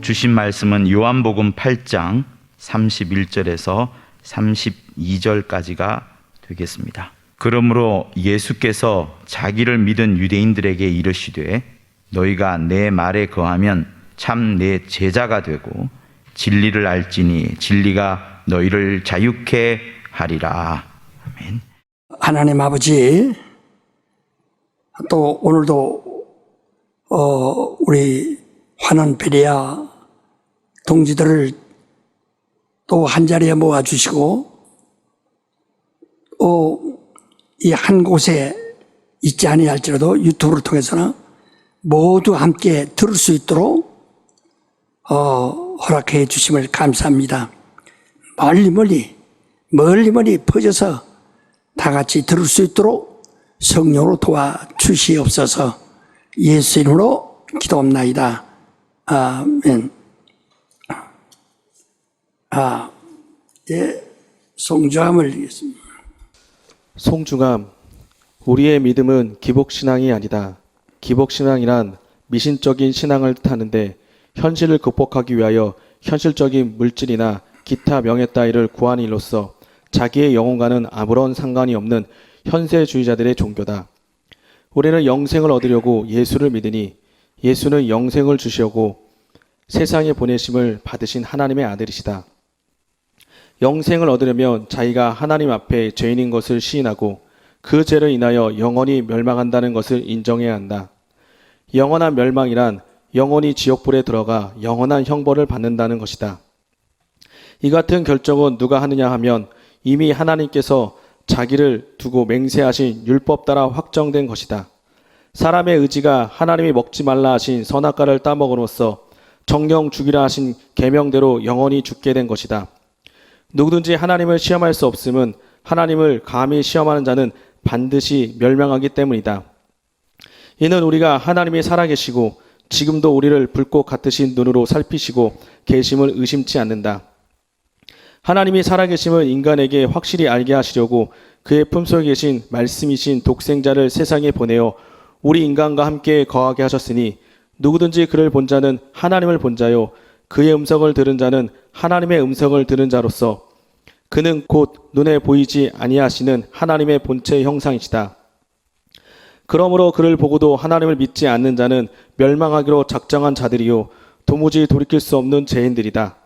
주신 말씀은 요한복음 8장 31절에서 32절까지가 되겠습니다. 그러므로 예수께서 자기를 믿은 유대인들에게 이르시되 너희가 내 말에 거하면 참 내 제자가 되고 진리를 알지니 진리가 너희를 자유케 하리라. 아멘. 하나님 아버지, 또 오늘도 우리 환원 베레아 동지들을 또 한자리에 모아주시고 이 한 곳에 있지 아니할지라도 유튜브를 통해서는 모두 함께 들을 수 있도록 허락해 주심을 감사합니다. 멀리 퍼져서 다 같이 들을 수 있도록 성령으로 도와주시옵소서. 예수 이름으로 기도합나이다. 아멘. 송주함을 드리겠습니다. 송중함. 우리의 믿음은 기복신앙이 아니다. 기복신앙이란 미신적인 신앙을 뜻하는데 현실을 극복하기 위하여 현실적인 물질이나 기타 명예 따위를 구하는 일로서 자기의 영혼과는 아무런 상관이 없는 현세주의자들의 종교다. 우리는 영생을 얻으려고 예수를 믿으니 예수는 영생을 주시려고 세상에 보내심을 받으신 하나님의 아들이시다. 영생을 얻으려면 자기가 하나님 앞에 죄인인 것을 시인하고 그 죄를 인하여 영원히 멸망한다는 것을 인정해야 한다. 영원한 멸망이란 영원히 지옥불에 들어가 영원한 형벌을 받는다는 것이다. 이 같은 결정은 누가 하느냐 하면 이미 하나님께서 자기를 두고 맹세하신 율법 따라 확정된 것이다. 사람의 의지가 하나님이 먹지 말라 하신 선악과를 따먹음으로써 정령 죽이라 하신 계명대로 영원히 죽게 된 것이다. 누구든지 하나님을 시험할 수 없음은 하나님을 감히 시험하는 자는 반드시 멸망하기 때문이다. 이는 우리가 하나님이 살아계시고 지금도 우리를 불꽃 같으신 눈으로 살피시고 계심을 의심치 않는다. 하나님이 살아계심을 인간에게 확실히 알게 하시려고 그의 품속에 계신 말씀이신 독생자를 세상에 보내어 우리 인간과 함께 거하게 하셨으니 누구든지 그를 본 자는 하나님을 본 자요 그의 음성을 들은 자는 하나님의 음성을 들은 자로서 그는 곧 눈에 보이지 아니하시는 하나님의 본체의 형상이시다. 그러므로 그를 보고도 하나님을 믿지 않는 자는 멸망하기로 작정한 자들이요 도무지 돌이킬 수 없는 죄인들이다.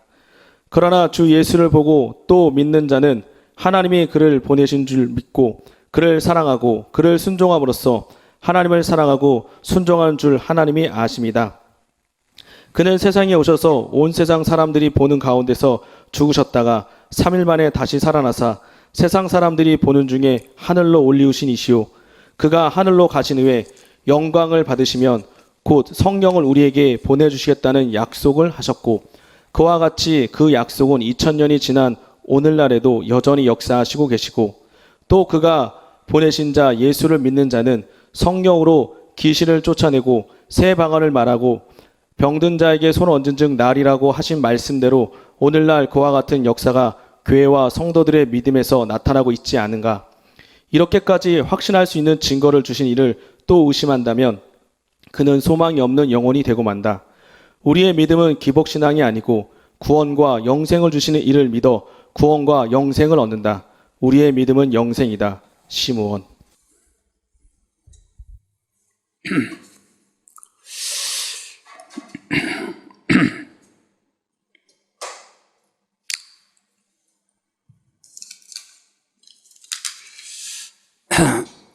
그러나 주 예수를 보고 또 믿는 자는 하나님이 그를 보내신 줄 믿고 그를 사랑하고 그를 순종함으로써 하나님을 사랑하고 순종하는 줄 하나님이 아심이다. 그는 세상에 오셔서 온 세상 사람들이 보는 가운데서 죽으셨다가 3일 만에 다시 살아나사 세상 사람들이 보는 중에 하늘로 올리우신 이시오. 그가 하늘로 가신 후에 영광을 받으시면 곧 성령을 우리에게 보내주시겠다는 약속을 하셨고 그와 같이 그 약속은 2000년이 지난 오늘날에도 여전히 역사하시고 계시고 또 그가 보내신 자 예수를 믿는 자는 성령으로 귀신을 쫓아내고 새 방언을 말하고 병든 자에게 손 얹은 즉 나으리라고 하신 말씀대로 오늘날 그와 같은 역사가 교회와 성도들의 믿음에서 나타나고 있지 않은가. 이렇게까지 확신할 수 있는 증거를 주신 이를 또 의심한다면 그는 소망이 없는 영혼이 되고 만다. 우리의 믿음은 기복신앙이 아니고 구원과 영생을 주시는 이를 믿어 구원과 영생을 얻는다. 우리의 믿음은 영생이다. 시므온.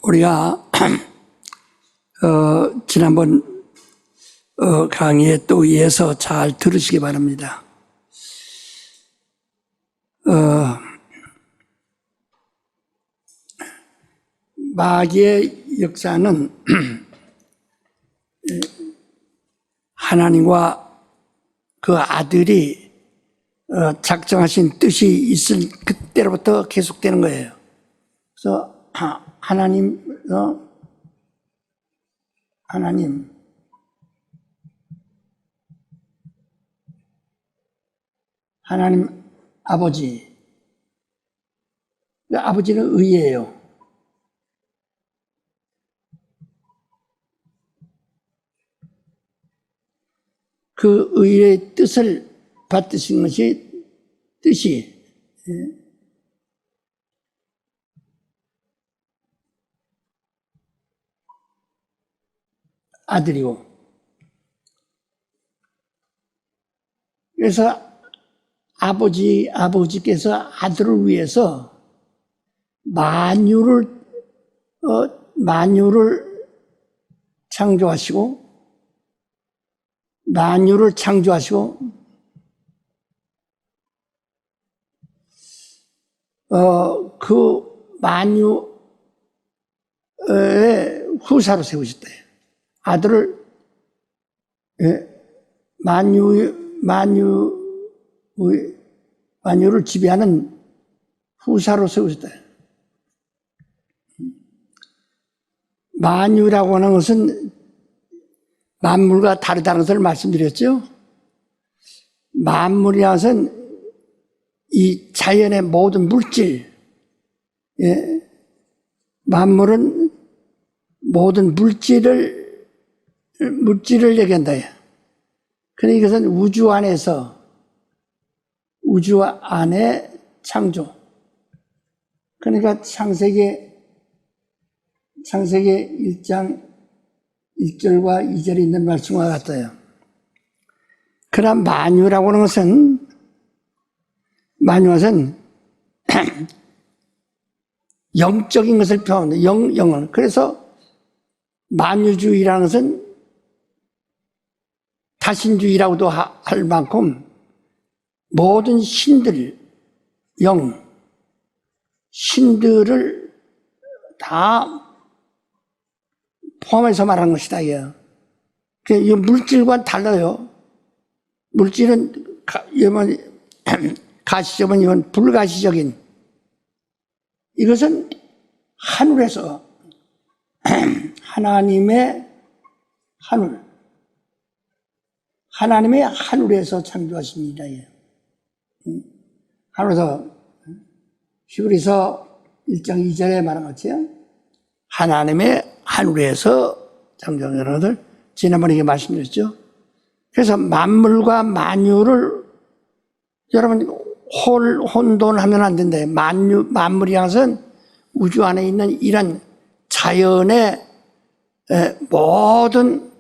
우리가 지난번 강의에 또 이어서 잘 들으시기 바랍니다. 마귀의 역사는 하나님과 그 아들이 작정하신 뜻이 있을 그때로부터 계속되는 거예요. 그래서 하나님 아버지, 아버지는 의예요. 그 의의 뜻을 받드신 것이 뜻이 아들이고, 그래서 아버지께서 아들을 위해서 만유를 창조하시고, 그 만유의 후사로 세우셨다. 아들을 만유를 지배하는 후사로 세우셨다. 만유라고 하는 것은 만물과 다르다는 것을 말씀드렸죠. 만물이라는 것은 이 자연의 모든 물질, 만물은 모든 물질을 얘기한다. 그러니까 이것은 우주 안에 창조. 그러니까 창세기 1장 1절과 2절에 있는 말씀과 같아요. 그러나 만유라고 하는 것은 영적인 것을 표현합니다. 영은. 그래서 만유주의라는 것은 다신주의라고도 할 만큼 모든 신들을 다 포함해서 말하는 것이다. 이 물질과는 달라요. 물질은 가시적인, 이건 불가시적인. 이것은 하늘에서 하나님의 하늘에서 창조하십니다. 하늘에서 히브리서 1장 2절에 말한 것처럼 하나님의 하늘에서 창조하는 것을 지난번에 이게 말씀드렸죠. 그래서 만물과 만유를 여러분 혼돈하면 안 된다. 만물이라는 것은 우주 안에 있는 이런 자연의 모든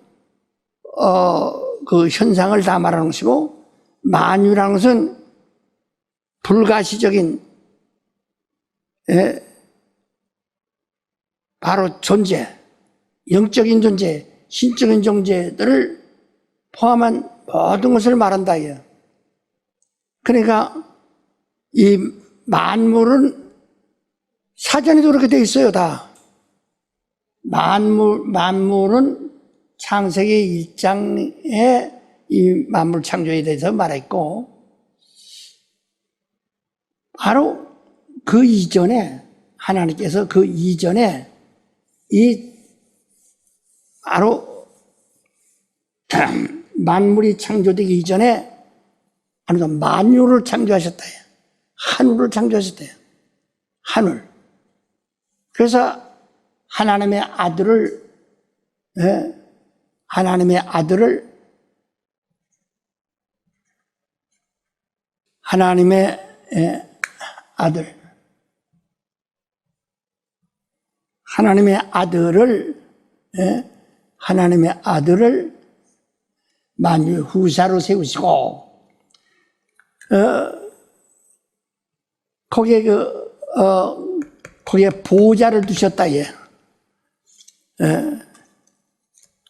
그 현상을 다 말하는 것이고, 만유라는 것은 불가시적인 바로 존재, 영적인 존재, 신적인 존재들을 포함한 모든 것을 말한다. 그러니까 이 만물은 사전에도 그렇게 되어 있어요. 다. 만물은 창세기 1장에 이 만물 창조에 대해서 말했고, 바로 그 이전에 하나님께서 바로 만물이 창조되기 이전에 만유를 창조하셨다. 하늘을 창조하셨다. 하늘. 그래서 하나님의 아들을 하나님의 아들을 만유 후사로 세우시고, 거기에 보좌를 두셨다.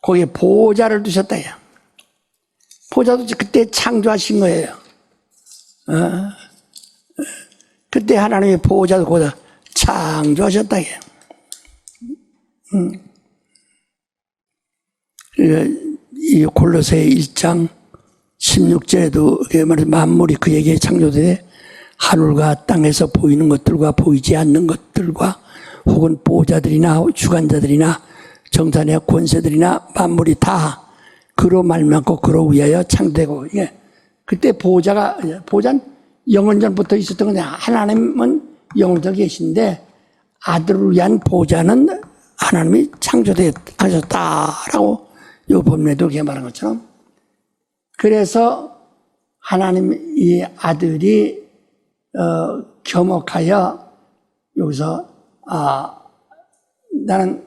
거기에 보좌를 두셨다. 보좌도 그때 창조하신 거예요. 그때 하나님의 보좌도 거기다 창조하셨다. 이 골로새 1장 16절에도 만물이 그에게 창조되되 하늘과 땅에서 보이는 것들과 보이지 않는 것들과 혹은 보좌들이나 주관자들이나 정사의 권세들이나 만물이 다 그로 말미암고 그로 위하여 창조되고, 그때 보좌는 영원전부터 있었던 건데 하나님은 영원전 계신데 아들을 위한 보좌는 하나님이 창조하셨다라고 이 본문에도 그렇게 말한 것처럼 그래서 하나님 이 아들이 겸허하여 여기서 나는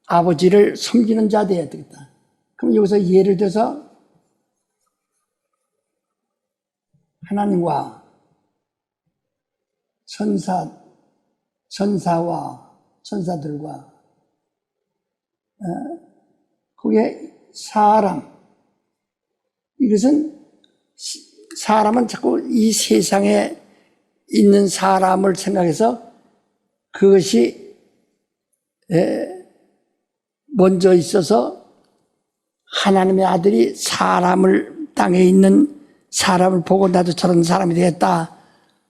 아버지를 섬기는 자 되어야 되겠다. 그럼 여기서 예를 들어서 하나님과 천사와 천사들과 그게 이것은 사람은 자꾸 이 세상에 있는 사람을 생각해서 그것이 먼저 있어서 하나님의 아들이 땅에 있는 사람을 보고 나도 저런 사람이 되겠다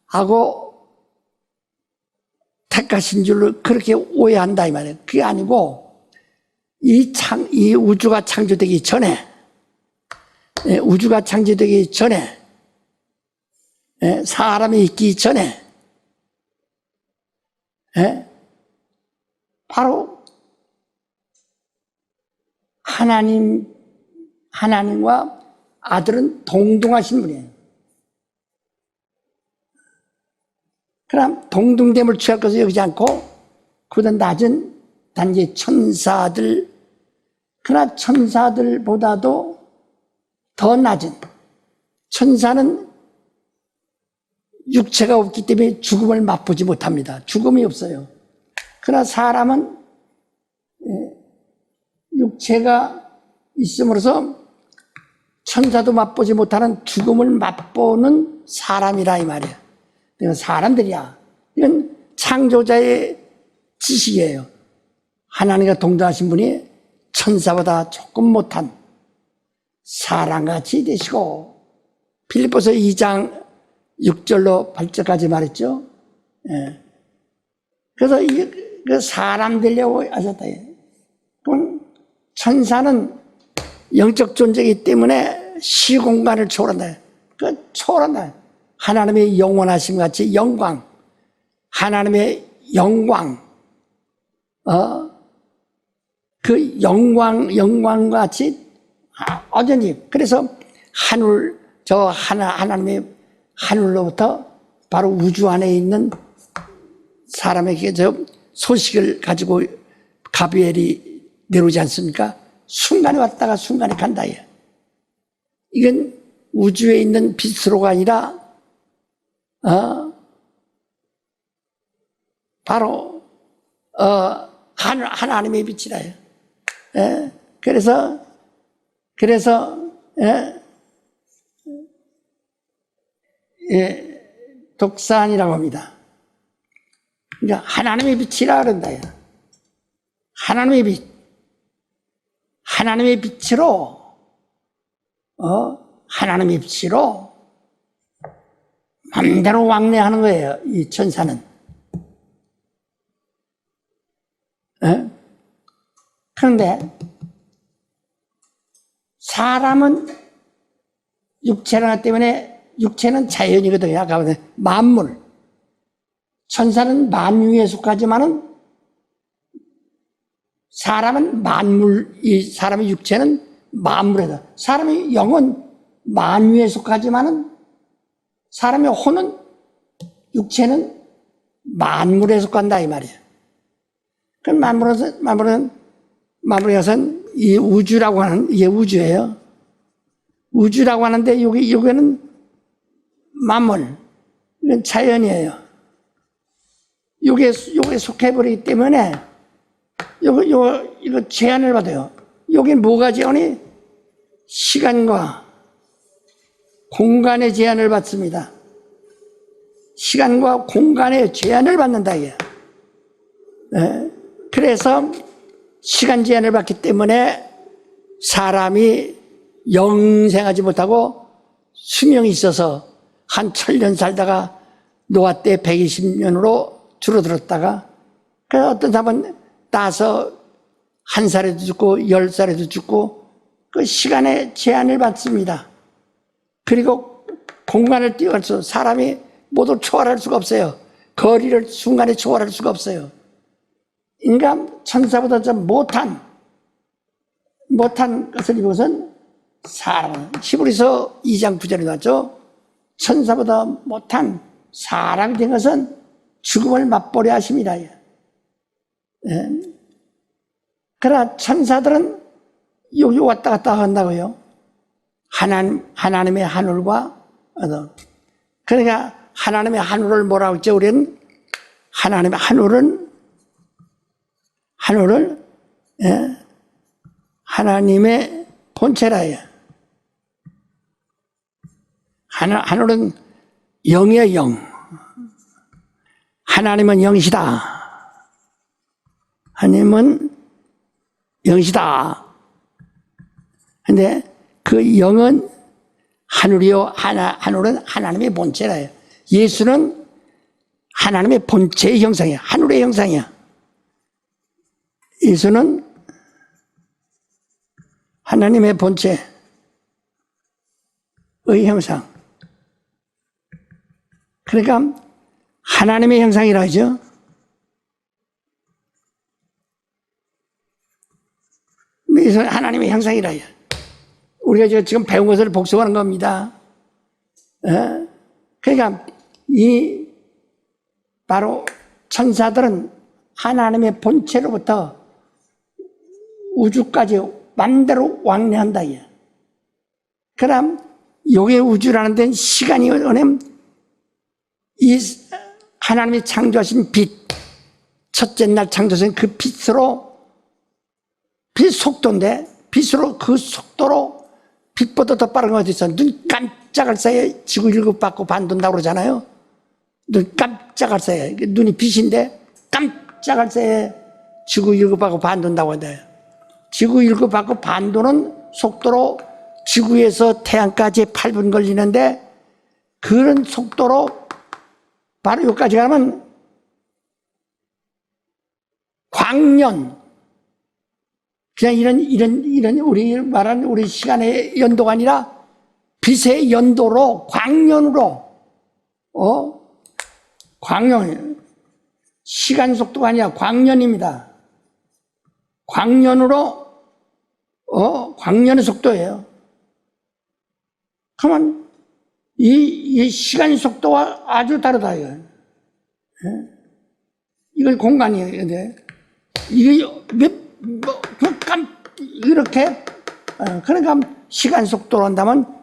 하고 택하신 줄로 그렇게 오해한다 이 말이에요. 그게 아니고 이 우주가 창조되기 전에 사람이 있기 전에 바로 하나님과 아들은 동등하신 분이에요. 그럼 동등됨을 취할 것을 여기지 않고 그보다 낮은 단지 천사들, 그러나 천사들보다도 더 낮은, 천사는 육체가 없기 때문에 죽음을 맛보지 못합니다. 죽음이 없어요. 그러나 사람은 육체가 있음으로써 천사도 맛보지 못하는 죽음을 맛보는 사람이라 이 말이에요. 이건 사람들이야. 이건 창조자의 지식이에요. 하나님과 동등하신 분이 천사보다 조금 못한 사람같이 되시고, 빌립보서 2장 6절로 8절까지 말했죠. 그래서 그 사람 되려고 하셨다. 그럼 천사는 영적 존재이기 때문에 시공간을 초월한다. 초월한다. 하나님의 영원하심 같이 영광, 하나님의 영광, 그 영광과 같이 어전히, 그래서 하나님의 하늘로부터 바로 우주 안에 있는 사람에게 저 소식을 가지고 가브리엘이 내려오지 않습니까? 순간에 왔다가 순간에 간다. 이건 우주에 있는 빛으로가 아니라 바로 하나님의 빛이라. 그래서 독산이라고 합니다. 그러니까 하나님의 빛이라 그런다. 하나님의 빛, 하나님의 빛으로 하나님의 빛으로 마음대로 왕래하는 거예요. 이 천사는. 그런데 사람은 육체라기 때문에 육체는 자연이거든요. 아까 보면 만물. 천사는 만유에 속하지만은 사람은 만물, 사람의 육체는 만물이다. 사람의 영은 만유에 속하지만은 사람의 혼은, 육체는 만물에 속한다 이 말이에요. 그럼 만물에서는 이 우주라고 하는, 이게 우주예요. 우주라고 하는데 여기는 만물, 이건 자연이에요. 요게 속해버리기 때문에 이거 제한을 받아요. 여기 뭐가 제한이? 시간과 공간의 제한을 받습니다. 시간과 공간의 제한을 받는다 이게. 그래서 시간 제한을 받기 때문에 사람이 영생하지 못하고 수명이 있어서 한 1000년 살다가 노아 때 120년으로 줄어들었다가, 그래서 어떤 사람은 따서 1살에도 죽고 10살에도 죽고 그 시간의 제한을 받습니다. 그리고 공간을 뛰어서 사람이 모두 초월할 수가 없어요. 거리를 순간에 초월할 수가 없어요. 인간 천사보다 좀 못한 것을 이것은 사람은 히브리서 2장 9절에 나왔죠. 천사보다 못한 사람이 된 것은 죽음을 맛보려 하심이라. 그러나 천사들은 여기 왔다 갔다 한다고요. 하나님의 하늘과 그러니까 하나님의 하늘을 뭐라고 했죠? 우리는 하나님의 하늘을 하나님의 본체라 해요. 하늘은 영이에요, 영. 하나님은 영이시다. 하나님은 영이시다. 근데 그 영은 하늘이요, 하늘은 하나님의 본체라 해요. 예수는 하나님의 본체의 형상이야. 하늘의 형상이야. 예수는 하나님의 본체의 형상. 그러니까 하나님의 형상이라 하죠. 예수는 하나님의 형상이라 해요. 우리가 지금 배운 것을 복습하는 겁니다. 그러니까 바로 천사들은 하나님의 본체로부터 우주까지 맘대로 왕래한다. 그럼 요게 우주라는 데는 시간이 은행 이 하나님이 창조하신 빛, 첫째 날 창조하신 그 빛으로 빛 속도인데 빛으로 그 속도로 빛보다 더 빠른 것도 있어. 눈 깜짝할 사이에 지구 일곱 바퀴 반 돈다고 그러잖아요. 눈 깜짝할 사이에 눈이 빛인데 깜짝할 사이에 지구 일곱 바퀴 반 돈다고 한다. 지구 일곱 바퀴 반 도는 속도로 지구에서 태양까지 8분 걸리는데 그런 속도로 바로 여기까지 가면 광년, 그냥 이런 우리 말하는 우리 시간의 연도가 아니라 빛의 연도로 광년으로 광년, 시간 속도가 아니라 광년입니다. 광년으로 광년의 속도예요. 그러면 이 시간 속도와 아주 다르다 이거. 이건 공간이에요. 근데 이게 이렇게 그러니까 시간 속도로 한다면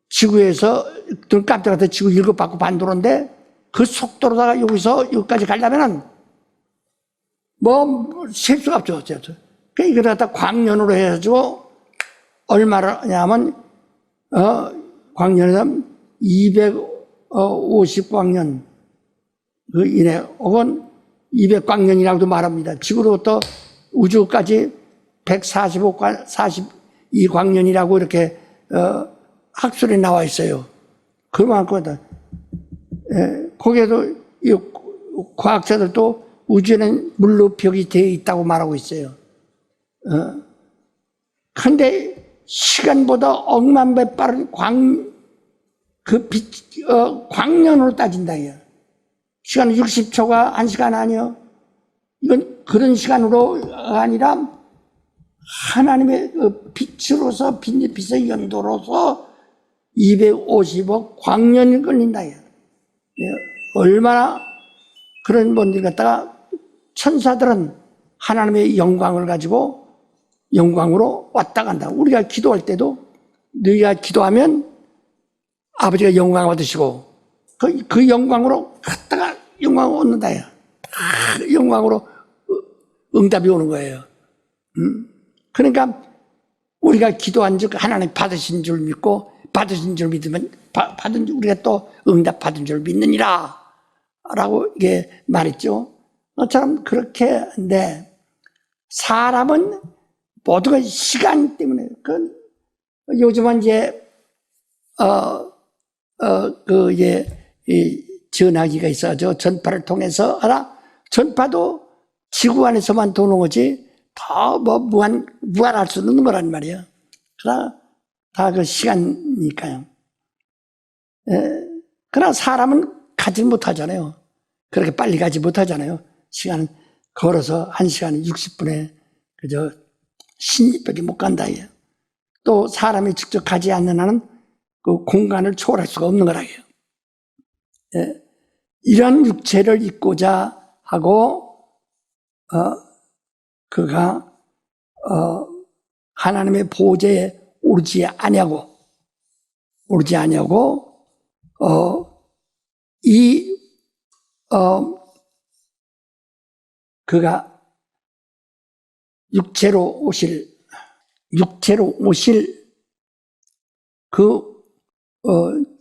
지구에서 눈 깜짝할 지구 7바퀴 반 도는데 그 속도로다가 여기서 여기까지 가려면은 셀 수가 없죠. 그러니까 이걸 갖다 광년으로 해가지고 얼마냐면 광년에서 250광년 그 이내 혹은 200광년이라고도 말합니다. 지구로부터 우주까지 142광년이라고 이렇게 학술에 나와 있어요. 그만큼 거기에도 과학자들도 우주에는 물로 벽이 되어 있다고 말하고 있어요. 그런데 시간보다 억만 배 빠른 광년으로 따진다. 시간은 60초가 1시간 아니요. 이건 그런 시간으로 아니라 하나님의 빛으로서 빛의 연도로서 250억 광년이 걸린다. 얼마나 그런 분들 갖다가 천사들은 하나님의 영광을 가지고 영광으로 왔다 간다. 우리가 기도할 때도 너희가 기도하면 아버지가 영광을 받으시고 그 영광으로 갔다가 영광을 얻는다. 영광으로 응답이 오는 거예요. 그러니까 우리가 기도한 즉 하나님 받으신 줄 믿고 받으신 줄 믿으면 우리가 또 응답 받은 줄 믿느니라 라고 이게 말했죠. 저처럼 그렇게 한데 사람은 모두가 시간 때문에 요즘은 이제 이 전화기가 있어죠. 전파를 통해서 전파도 지구 안에서만 도는 거지 더 무한할 수 없는 거란 말이에요. 다 그 시간이니까요. 그러나 사람은 가지 못하잖아요. 그렇게 빨리 가지 못하잖아요. 시간은 걸어서 1시간 60분에 그저 16분이 못 간다. 또 사람이 직접 가지 않는 한은 그 공간을 초월할 수가 없는 거라고요. 예. 이런 육체를 입고자 하고 그가 하나님의 보좌에 오르지 아니하고 그가 육체로 오실 그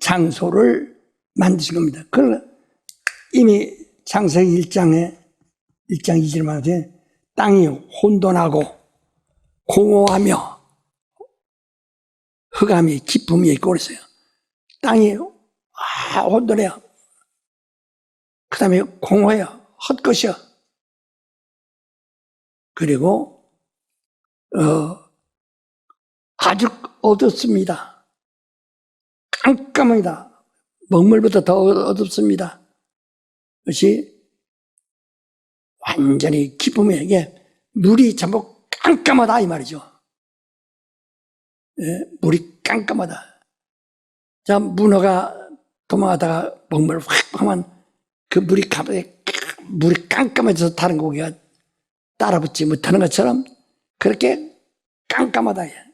장소를 만드신 겁니다. 그걸 이미 창세기 1장 2절에 말하되 땅이 혼돈하고 공허하며 흑암이 기품이 있고 그랬어요. 땅이 혼돈해요. 그 다음에 공허해요. 헛것이요. 그리고 아주 어둡습니다. 깜깜합니다. 먹물보다 더 어둡습니다. 그것이 완전히 기쁨이에요. 이게 물이 전부 깜깜하다 이 말이죠. 예, 물이 깜깜하다. 자, 문어가 도망하다가 먹물을 확 하면 그 물이 깜깜해져서 다른 고기가 따라붙지 못하는 것처럼 그렇게 깜깜하다.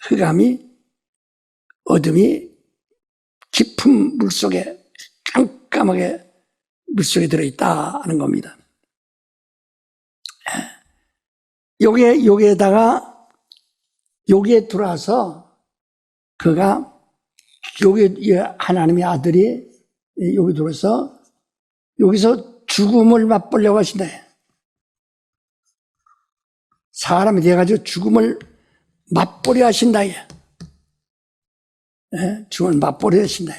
흑암이 어둠이 깊은 물속에 깜깜하게 물속에 들어있다 하는 겁니다. 여기에다가 여기에 들어와서 그가 여기 하나님의 아들이 여기 들어서 여기서 죽음을 맛보려고 하신다. 사람이 돼가지고 죽음을 맛보려 하신다. 죽음을 맛보려 하신다.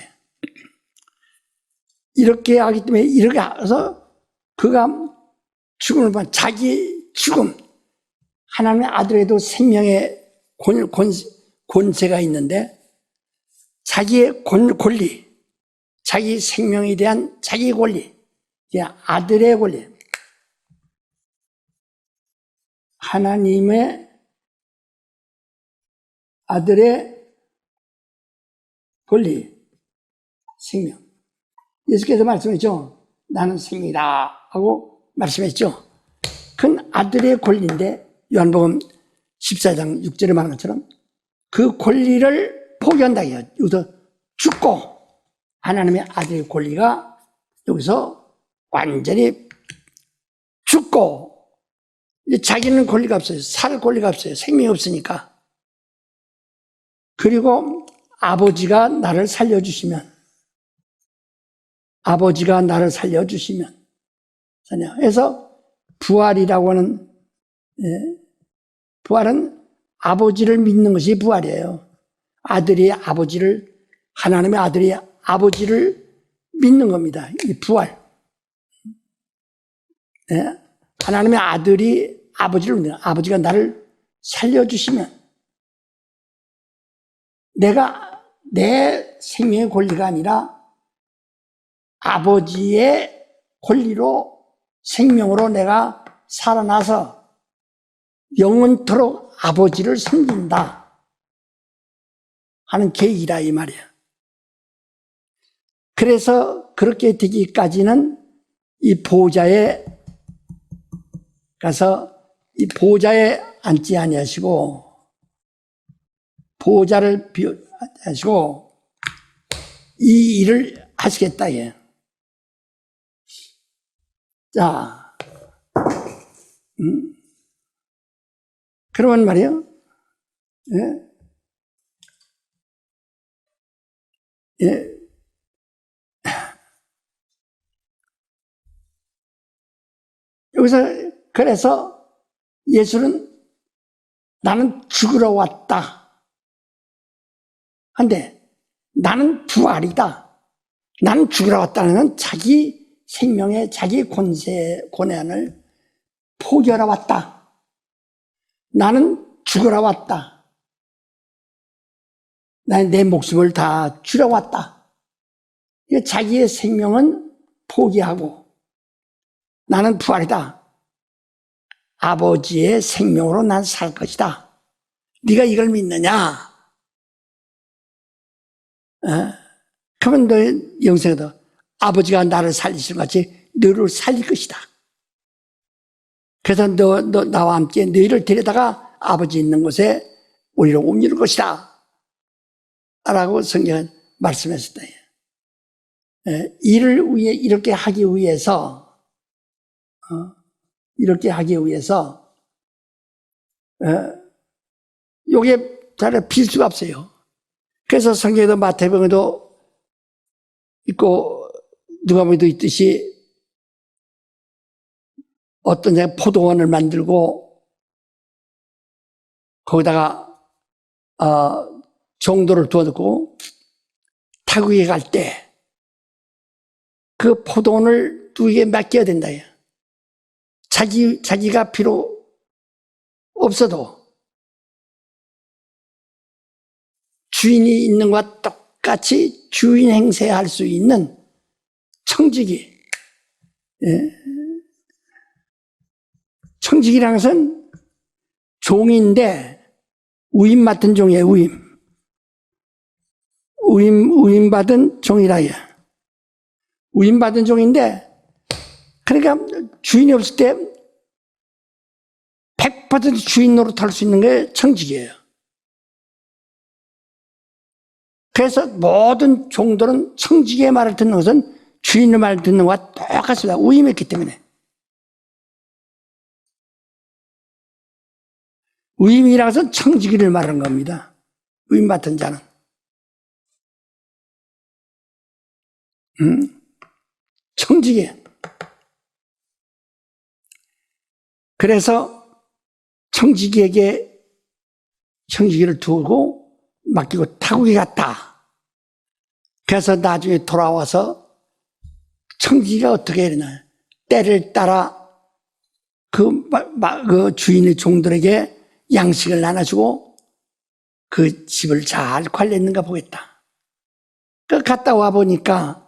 이렇게 하기 때문에 이렇게 해서 그가 죽음을 봐. 자기 죽음. 하나님의 아들에도 생명의 권세가 있는데 자기의 권리, 자기 생명에 대한 자기 권리, 아들의 권리, 하나님의 아들의 권리, 생명. 예수께서 말씀했죠. 나는 생명이다 하고 말씀했죠. 그건 아들의 권리인데 요한복음 14장 6절에 말한 것처럼 그 권리를 포기한다 해요. 여기서 죽고 하나님의 아들의 권리가 여기서 완전히 죽고 이제 자기는 권리가 없어요. 살 권리가 없어요. 생명이 없으니까. 그리고 아버지가 나를 살려주시면 그래서 부활이라고 하는 부활은 아버지를 믿는 것이 부활이에요. 하나님의 아들이 아버지를 믿는 겁니다. 이 부활. 하나님의 아들이 아버지를 믿는, 아버지가 나를 살려주시면 내가 내 생명의 권리가 아니라 아버지의 권리로 생명으로 내가 살아나서 영원토록 아버지를 섬긴다 하는 계획이라 이 말이야. 그래서 그렇게 되기까지는 이 보좌에 가서 이 보좌에 앉지 아니하시고 보좌를 비우시고 이 일을 하시겠다. 예. 자, 그러면 말이요. 예. 예. 여기서 그래서 예수는 나는 죽으러 왔다. 한데 나는 부활이다. 나는 죽으러 왔다는 자기 생명의 자기 권한을 포기하러 왔다. 나는 죽으러 왔다. 나는 내 목숨을 다 주러 왔다. 자기의 생명은 포기하고 나는 부활이다. 아버지의 생명으로 난 살 것이다. 네가 이걸 믿느냐? 그러면 너의 영생에도 아버지가 나를 살리신 것 같이 너를 살릴 것이다. 그래서 나와 함께 너희를 데려다가 아버지 있는 곳에 우리를 옮길 것이다. 라고 성경은 말씀했었다. 일을 위해, 이렇게 하기 위해서, 요게 잘 필수가 없어요. 그래서 성경에도 마태복음에도 있고, 누가복음에도 있듯이 어떤 자가 포도원을 만들고, 거기다가, 종도를 두어두고, 타국에 갈 때, 그 포도원을 누구에게 맡겨야 된다. 자기가 필요 없어도 주인이 있는 것과 똑같이 주인 행세할 수 있는 청지기. 청지기라는 것은 종인데 위임 맡은 종이에요. 위임 받은 종이라 해요. 위임 받은 종인데, 그러니까 주인이 없을 때 100% 주인 노릇할 수 있는 게 청직이에요. 그래서 모든 종들은 청직의 말을 듣는 것은 주인의 말을 듣는 것과 똑같습니다. 위임했기 때문에. 위임이라는 것은 청지기를 말하는 겁니다. 위임 맡은 자는. 청지기. 그래서 청지기에게 청지기를 두고 맡기고 타국에 갔다. 그래서 나중에 돌아와서 청지기가 어떻게 되나, 때를 따라 그 주인의 종들에게 양식을 나눠주고 그 집을 잘 관리했는가 보겠다. 그 갔다 와 보니까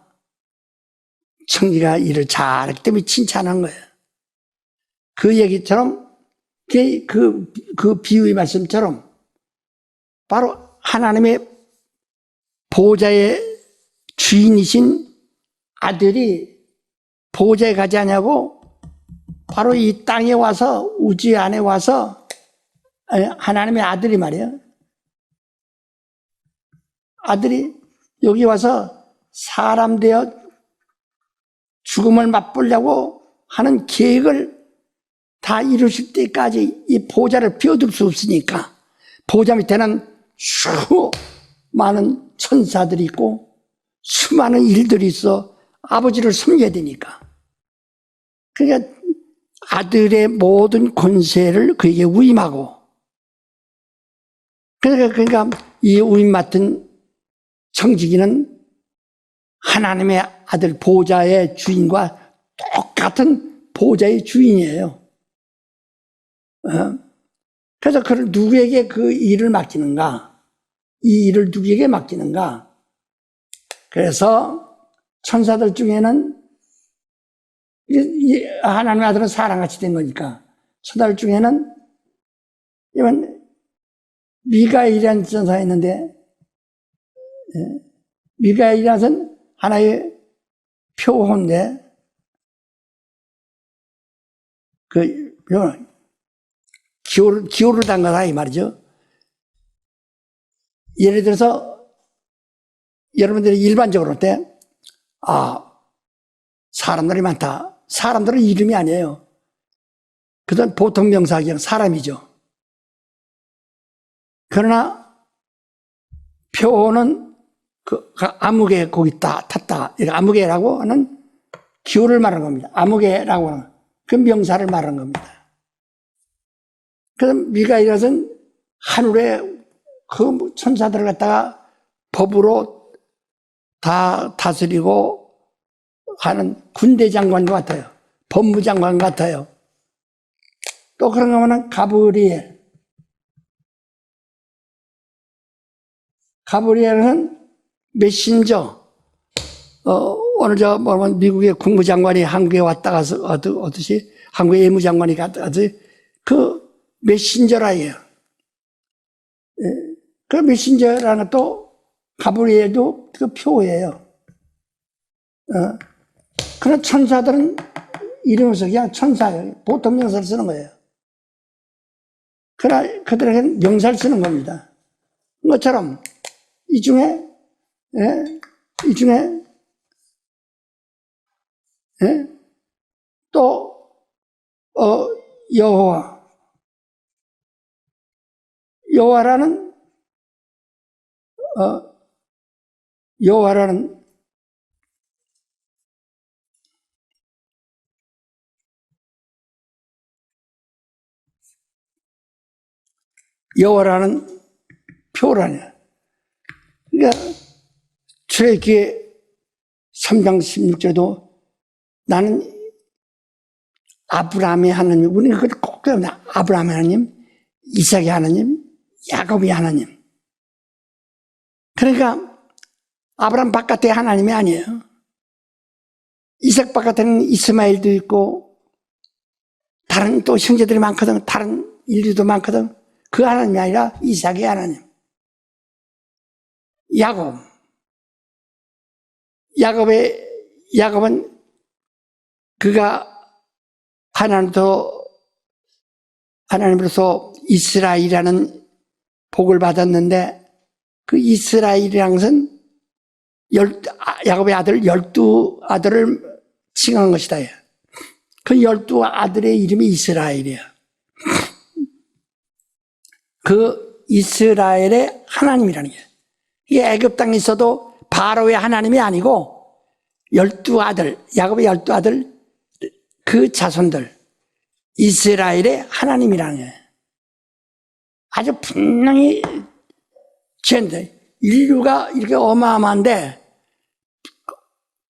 청지기가 일을 잘했기 때문에 칭찬한 거예요. 그 얘기처럼, 그 비유의 말씀처럼 바로 하나님의 보호자의 주인이신 아들이 보호자에 가지 않냐고 바로 이 땅에 와서, 우주 안에 와서, 하나님의 아들이 말이에요. 아들이 여기 와서 사람 되어 죽음을 맛보려고 하는 계획을 다 이루실 때까지 이 보호자를 비워둘 수 없으니까, 보호자 밑에는 수많은 천사들이 있고 수많은 일들이 있어 아버지를 섬겨야 되니까. 그러니까 아들의 모든 권세를 그에게 위임하고, 그러니까 이 위임 맡은 청지기는 하나님의 아들 보호자의 주인과 똑같은 보호자의 주인이에요. 그래서 그를 누구에게 그 일을 맡기는가? 이 일을 누구에게 맡기는가? 그래서 천사들 중에는, 하나님의 아들은 사람같이 된 거니까, 천사들 중에는 이건 미가엘이라는 천사가 있는데, 미가엘이라는 것은 하나의 표호인데, 기호를 담가라 이 말이죠. 예를 들어서 여러분들이 일반적으로 할 때, 사람들이 많다. 사람들은 이름이 아니에요. 그건 보통 명사 그냥 사람이죠. 그러나 표호는 아무개 거기 탔다. 아무개라고 하는 기호를 말하는 겁니다. 아무개라고 하는 그 명사를 말하는 겁니다. 그래서 미가엘은 하늘에 그 천사들을 갖다가 법으로 다 다스리고 하는 군대 장관 같아요. 법무장관 같아요. 또 그런가 하면 가브리엘은 메신저. 오늘 미국의 국무장관이 한국에 왔다 가서 어떻게 한국의 외무장관이 갔다 그 메신저라예요. 그 메신저라는 것도 가브리엘도 그 표예요. 그러나 천사들은 이름에서 그냥 천사예요. 보통 명사를 쓰는 거예요. 그러나 그들에게는 명사를 쓰는 겁니다. 것처럼 이 중에 또 여호와라는 표라냐. 그러니까 출애굽기 3장 16절도 나는 아브라함의 하나님, 우리는 그걸 꼭 배웁니다. 아브라함의 하나님, 이삭의 하나님, 야곱의 하나님. 그러니까 아브라함 바깥에 하나님이 아니에요. 이삭 바깥에는 이스마엘도 있고 다른 또 형제들이 많거든. 다른 인류도 많거든. 그 하나님이 아니라 이삭의 하나님. 야곱은 그가 하나님으로서 이스라엘이라는 복을 받았는데 그 이스라엘이라는 것은 야곱의 아들 12아들을 칭한 것이다. 그 12아들의 이름이 이스라엘이야. 그 이스라엘의 하나님이라는 게. 이게 애굽 땅에 있어도 바로의 하나님이 아니고 12아들, 야곱의 12아들 그 자손들, 이스라엘의 하나님이라는 거예요. 아주 분명히 지었는데 인류가 이렇게 어마어마한데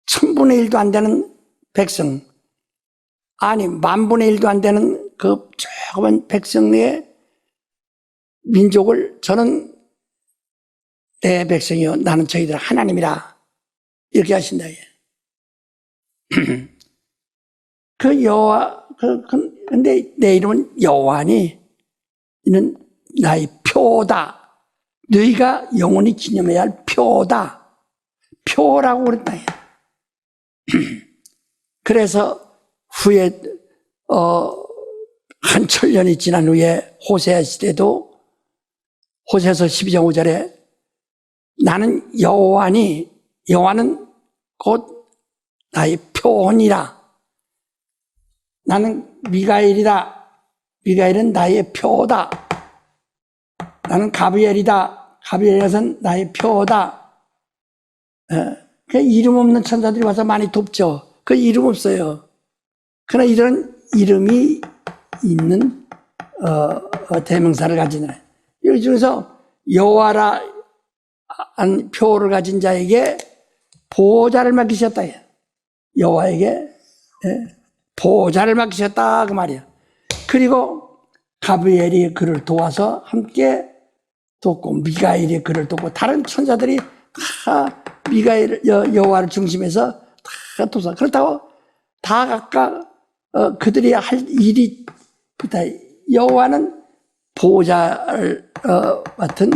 1000분의 1도 안 되는 백성, 아니 10,000분의 1도 안 되는 그 조그만 백성의 민족을 저는 내 백성이요 나는 저희들 하나님이라 이렇게 하신다. 그 여호와 근데 내 이름은 여호와니 이는 나의 표다. 너희가 영원히 기념해야 할 표다. 표라고 그랬다. 그래서 후에 한 천년이 지난 후에 호세아 시대도 호세아서 12장 5절에 나는 여호와니 여호와는 곧 나의 표니라. 나는 미가엘이다. 미가엘은 나의 표다. 나는 가브리엘이다. 가브리엘은 나의 표다. 그 이름 없는 천사들이 와서 많이 돕죠. 그 이름 없어요. 그러나 이런 이름이 있는 대명사를 가진 애. 여기 중에서 여호와라 한 표를 가진 자에게 보호자를 맡기셨다. 여호와에게 보호자를 맡기셨다 그 말이야. 그리고 가브리엘이 그를 도와서 함께 돕고 미가엘이 그를 돕고 다른 천사들이 다 여호와를 중심해서 다 돕아. 그렇다고 다 각각 그들이 할 일이 있다. 여호와는 보호자를 맡은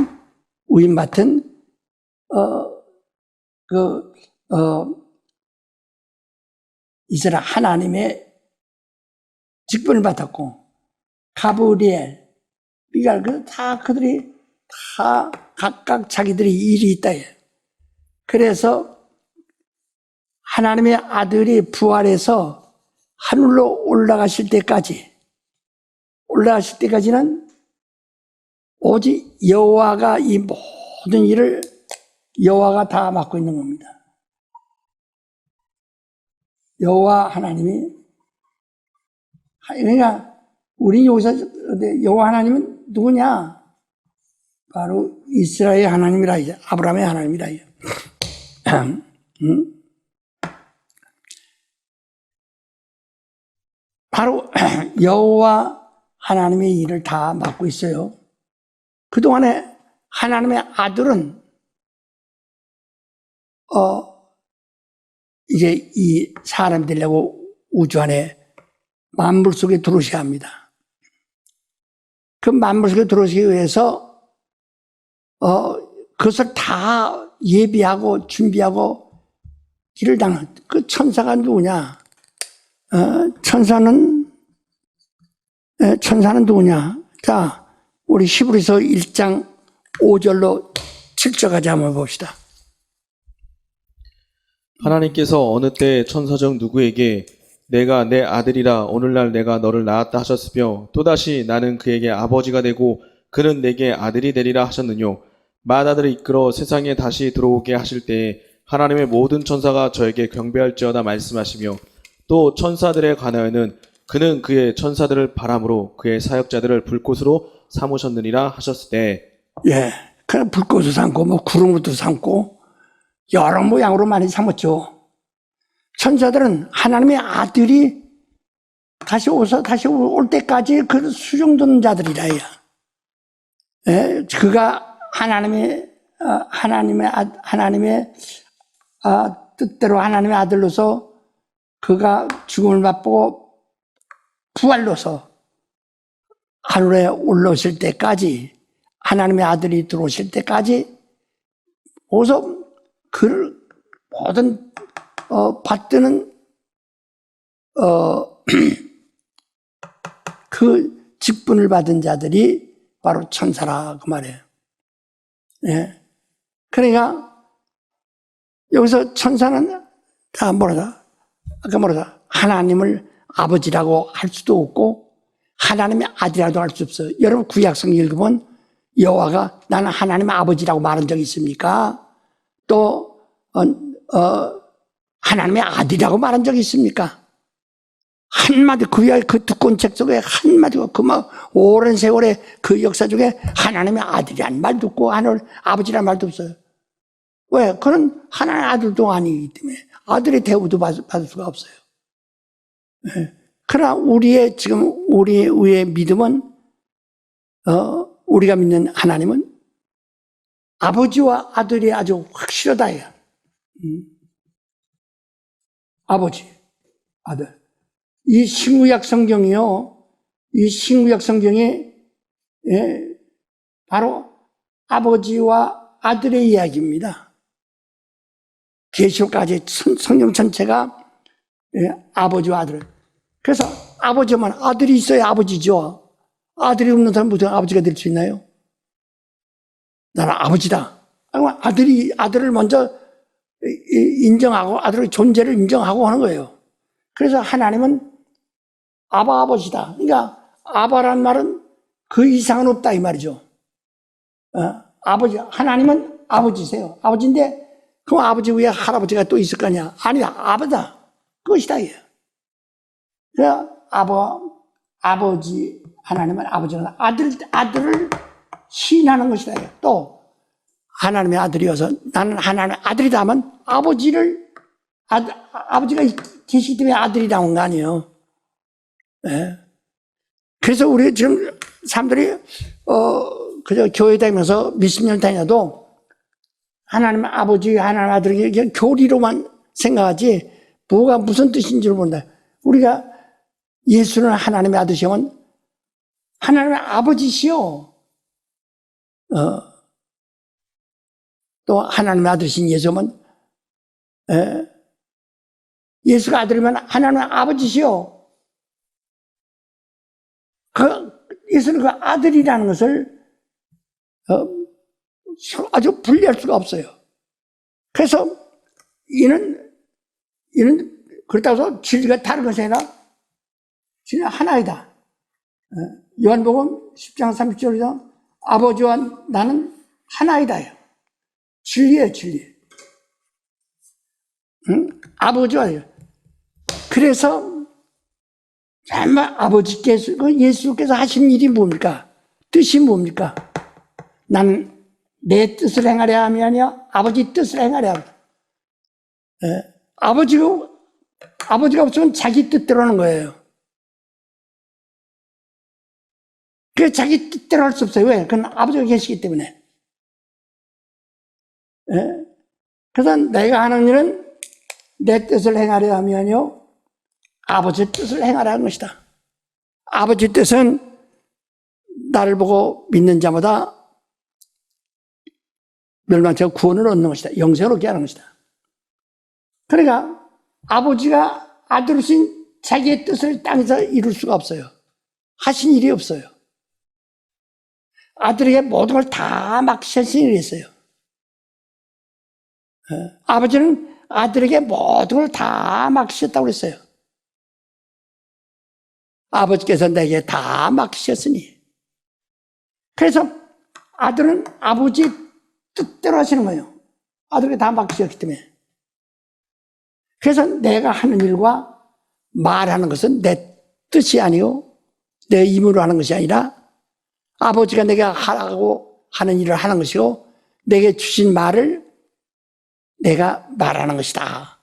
이스라엘 하나님의 직분을 맡았고 가브리엘, 미가엘 다 그들이 다 각각 자기들이 일이 있다. 그래서 하나님의 아들이 부활해서 하늘로 올라가실 때까지는 오직 여호와가 이 모든 일을 여호와가 다 맡고 있는 겁니다. 여호와 하나님이 그러니까 우리 여기서 여호와 하나님은 누구냐? 바로 이스라엘의 하나님이라 아브라함의 하나님이라. 바로 여호와 하나님의 일을 다 맡고 있어요. 그동안에 하나님의 아들은 이제 이 사람 되려고 우주 안에 만물 속에 들어오셔야 합니다. 그 만물 속에 들어오시기 위해서 그 그것을 다 예비하고 준비하고 길을 당한 그 천사가 누구냐? 천사는 누구냐? 자, 우리 히브리서 1장 5절로 7절까지 한번 봅시다. 하나님께서 어느 때 천사적 누구에게 내가 내 아들이라 오늘날 내가 너를 낳았다 하셨으며 또다시 나는 그에게 아버지가 되고 그는 내게 아들이 되리라 하셨느뇨. 맏아들을 이끌어 세상에 다시 들어오게 하실 때에 하나님의 모든 천사가 저에게 경배할지어다 말씀하시며 또 천사들에 관하여는 그는 그의 천사들을 바람으로 그의 사역자들을 불꽃으로 삼으셨느니라 하셨을 때 예, 그냥 불꽃을 삼고 뭐 구름도 삼고 여러 모양으로 많이 삼았죠. 천사들은 하나님의 아들이 다시 올 때까지 그 수종되는 자들이라 해요. 예, 그가 하나님의 뜻대로 하나님의 아들로서 그가 죽음을 맛보고 부활로서 하늘에 올라오실 때까지 하나님의 아들이 들어오실 때까지 오서 그 모든 받드는 그 직분을 받은 자들이 바로 천사라 그 말이에요. 예. 그러니까 여기서 천사는 다 아까 하나님을 아버지라고 할 수도 없고 하나님의 아들이라도 할 수 없어요. 여러분 구약성 읽으면 여호와가 나는 하나님의 아버지라고 말한 적이 있습니까? 또 하나님의 아들이라고 말한 적이 있습니까? 한마디 그 두꺼운 책 속에 한마디가 그만 오랜 세월의 그 역사 중에 하나님의 아들이란 말도 없고 하늘 아버지란 말도 없어요. 왜? 그는 하나님의 아들도 아니기 때문에 아들의 대우도 받을 수가 없어요. 네. 그러나 우리의 믿음은 우리가 믿는 하나님은 아버지와 아들이 아주 확실하다요. 아버지, 아들. 이 신구약 성경이요. 이 신구약 성경이 바로 아버지와 아들의 이야기입니다. 계시록까지 성경 전체가 아버지와 아들. 그래서 아버지만 아들이 있어야 아버지죠. 아들이 없는 사람은 무슨 아버지가 될 수 있나요? 나는 아버지다. 아들을 먼저 인정하고 아들의 존재를 인정하고 하는 거예요. 그래서 하나님은 아버지다. 그러니까 아바란 말은 그 이상은 없다 이 말이죠. 아버지, 하나님은 아버지세요. 아버지인데 그럼 아버지 위에 할아버지가 또 있을 거냐? 아니다. 아버지다. 그것이다. 이게. 그래서 아버지, 하나님은 아버지는 아들을 시인하는 것이다. 이게. 또 하나님의 아들이어서 나는 하나님의 아들이다 하면 아버지가 계시기 때문에 아들이 나온 거 아니에요. 네. 그래서 우리 지금 사람들이 그저 교회 다니면서 몇십 년 다녀도 하나님 아버지, 하나님 아들이 그냥 교리로만 생각하지 뭐가 무슨 뜻인지를 모른다. 우리가 예수는 하나님의 아들이시면 하나님의 아버지시요. 또 하나님의 아들이신 예수면 예수가 아들이면 하나님의 아버지시요. 예수는 그 아들이라는 것을 아주 분리할 수가 없어요. 그래서 이는 그렇다고 해서 진리가 다른 것이 아니라 진리가 하나이다. 요한복음 10장 30절에서 아버지와 나는 하나이다. 진리예요, 진리. 아버지와 그래서 정말 아버지께서 예수께서 하신 일이 뭡니까? 뜻이 뭡니까? 나는 내 뜻을 행하려 함이 아니야 아버지 뜻을 행하려 함. 아버지가 없으면 자기 뜻대로 하는 거예요. 그래서 자기 뜻대로 할 수 없어요. 왜? 그건 아버지가 계시기 때문에. 그래서 내가 하는 일은 내 뜻을 행하려 함이 아니요 아버지의 뜻을 행하라는 것이다. 아버지 뜻은 나를 보고 믿는 자마다 멸망체가 구원을 얻는 것이다. 영생을 얻게 하는 것이다. 그러니까 아버지가 아들이신 자기의 뜻을 땅에서 이룰 수가 없어요. 하신 일이 없어요. 아들에게 모든 걸 다 맡기신 일이 있어요. 아버지는 아들에게 모든 걸 다 맡기셨다고 그랬어요. 아버지께서 내게 다 맡기셨으니. 그래서 아들은 아버지 뜻대로 하시는 거예요. 아들에게 다 맡기셨기 때문에. 그래서 내가 하는 일과 말하는 것은 내 뜻이 아니고 내 힘으로 하는 것이 아니라 아버지가 내가 하라고 하는 일을 하는 것이고 내게 주신 말을 내가 말하는 것이다.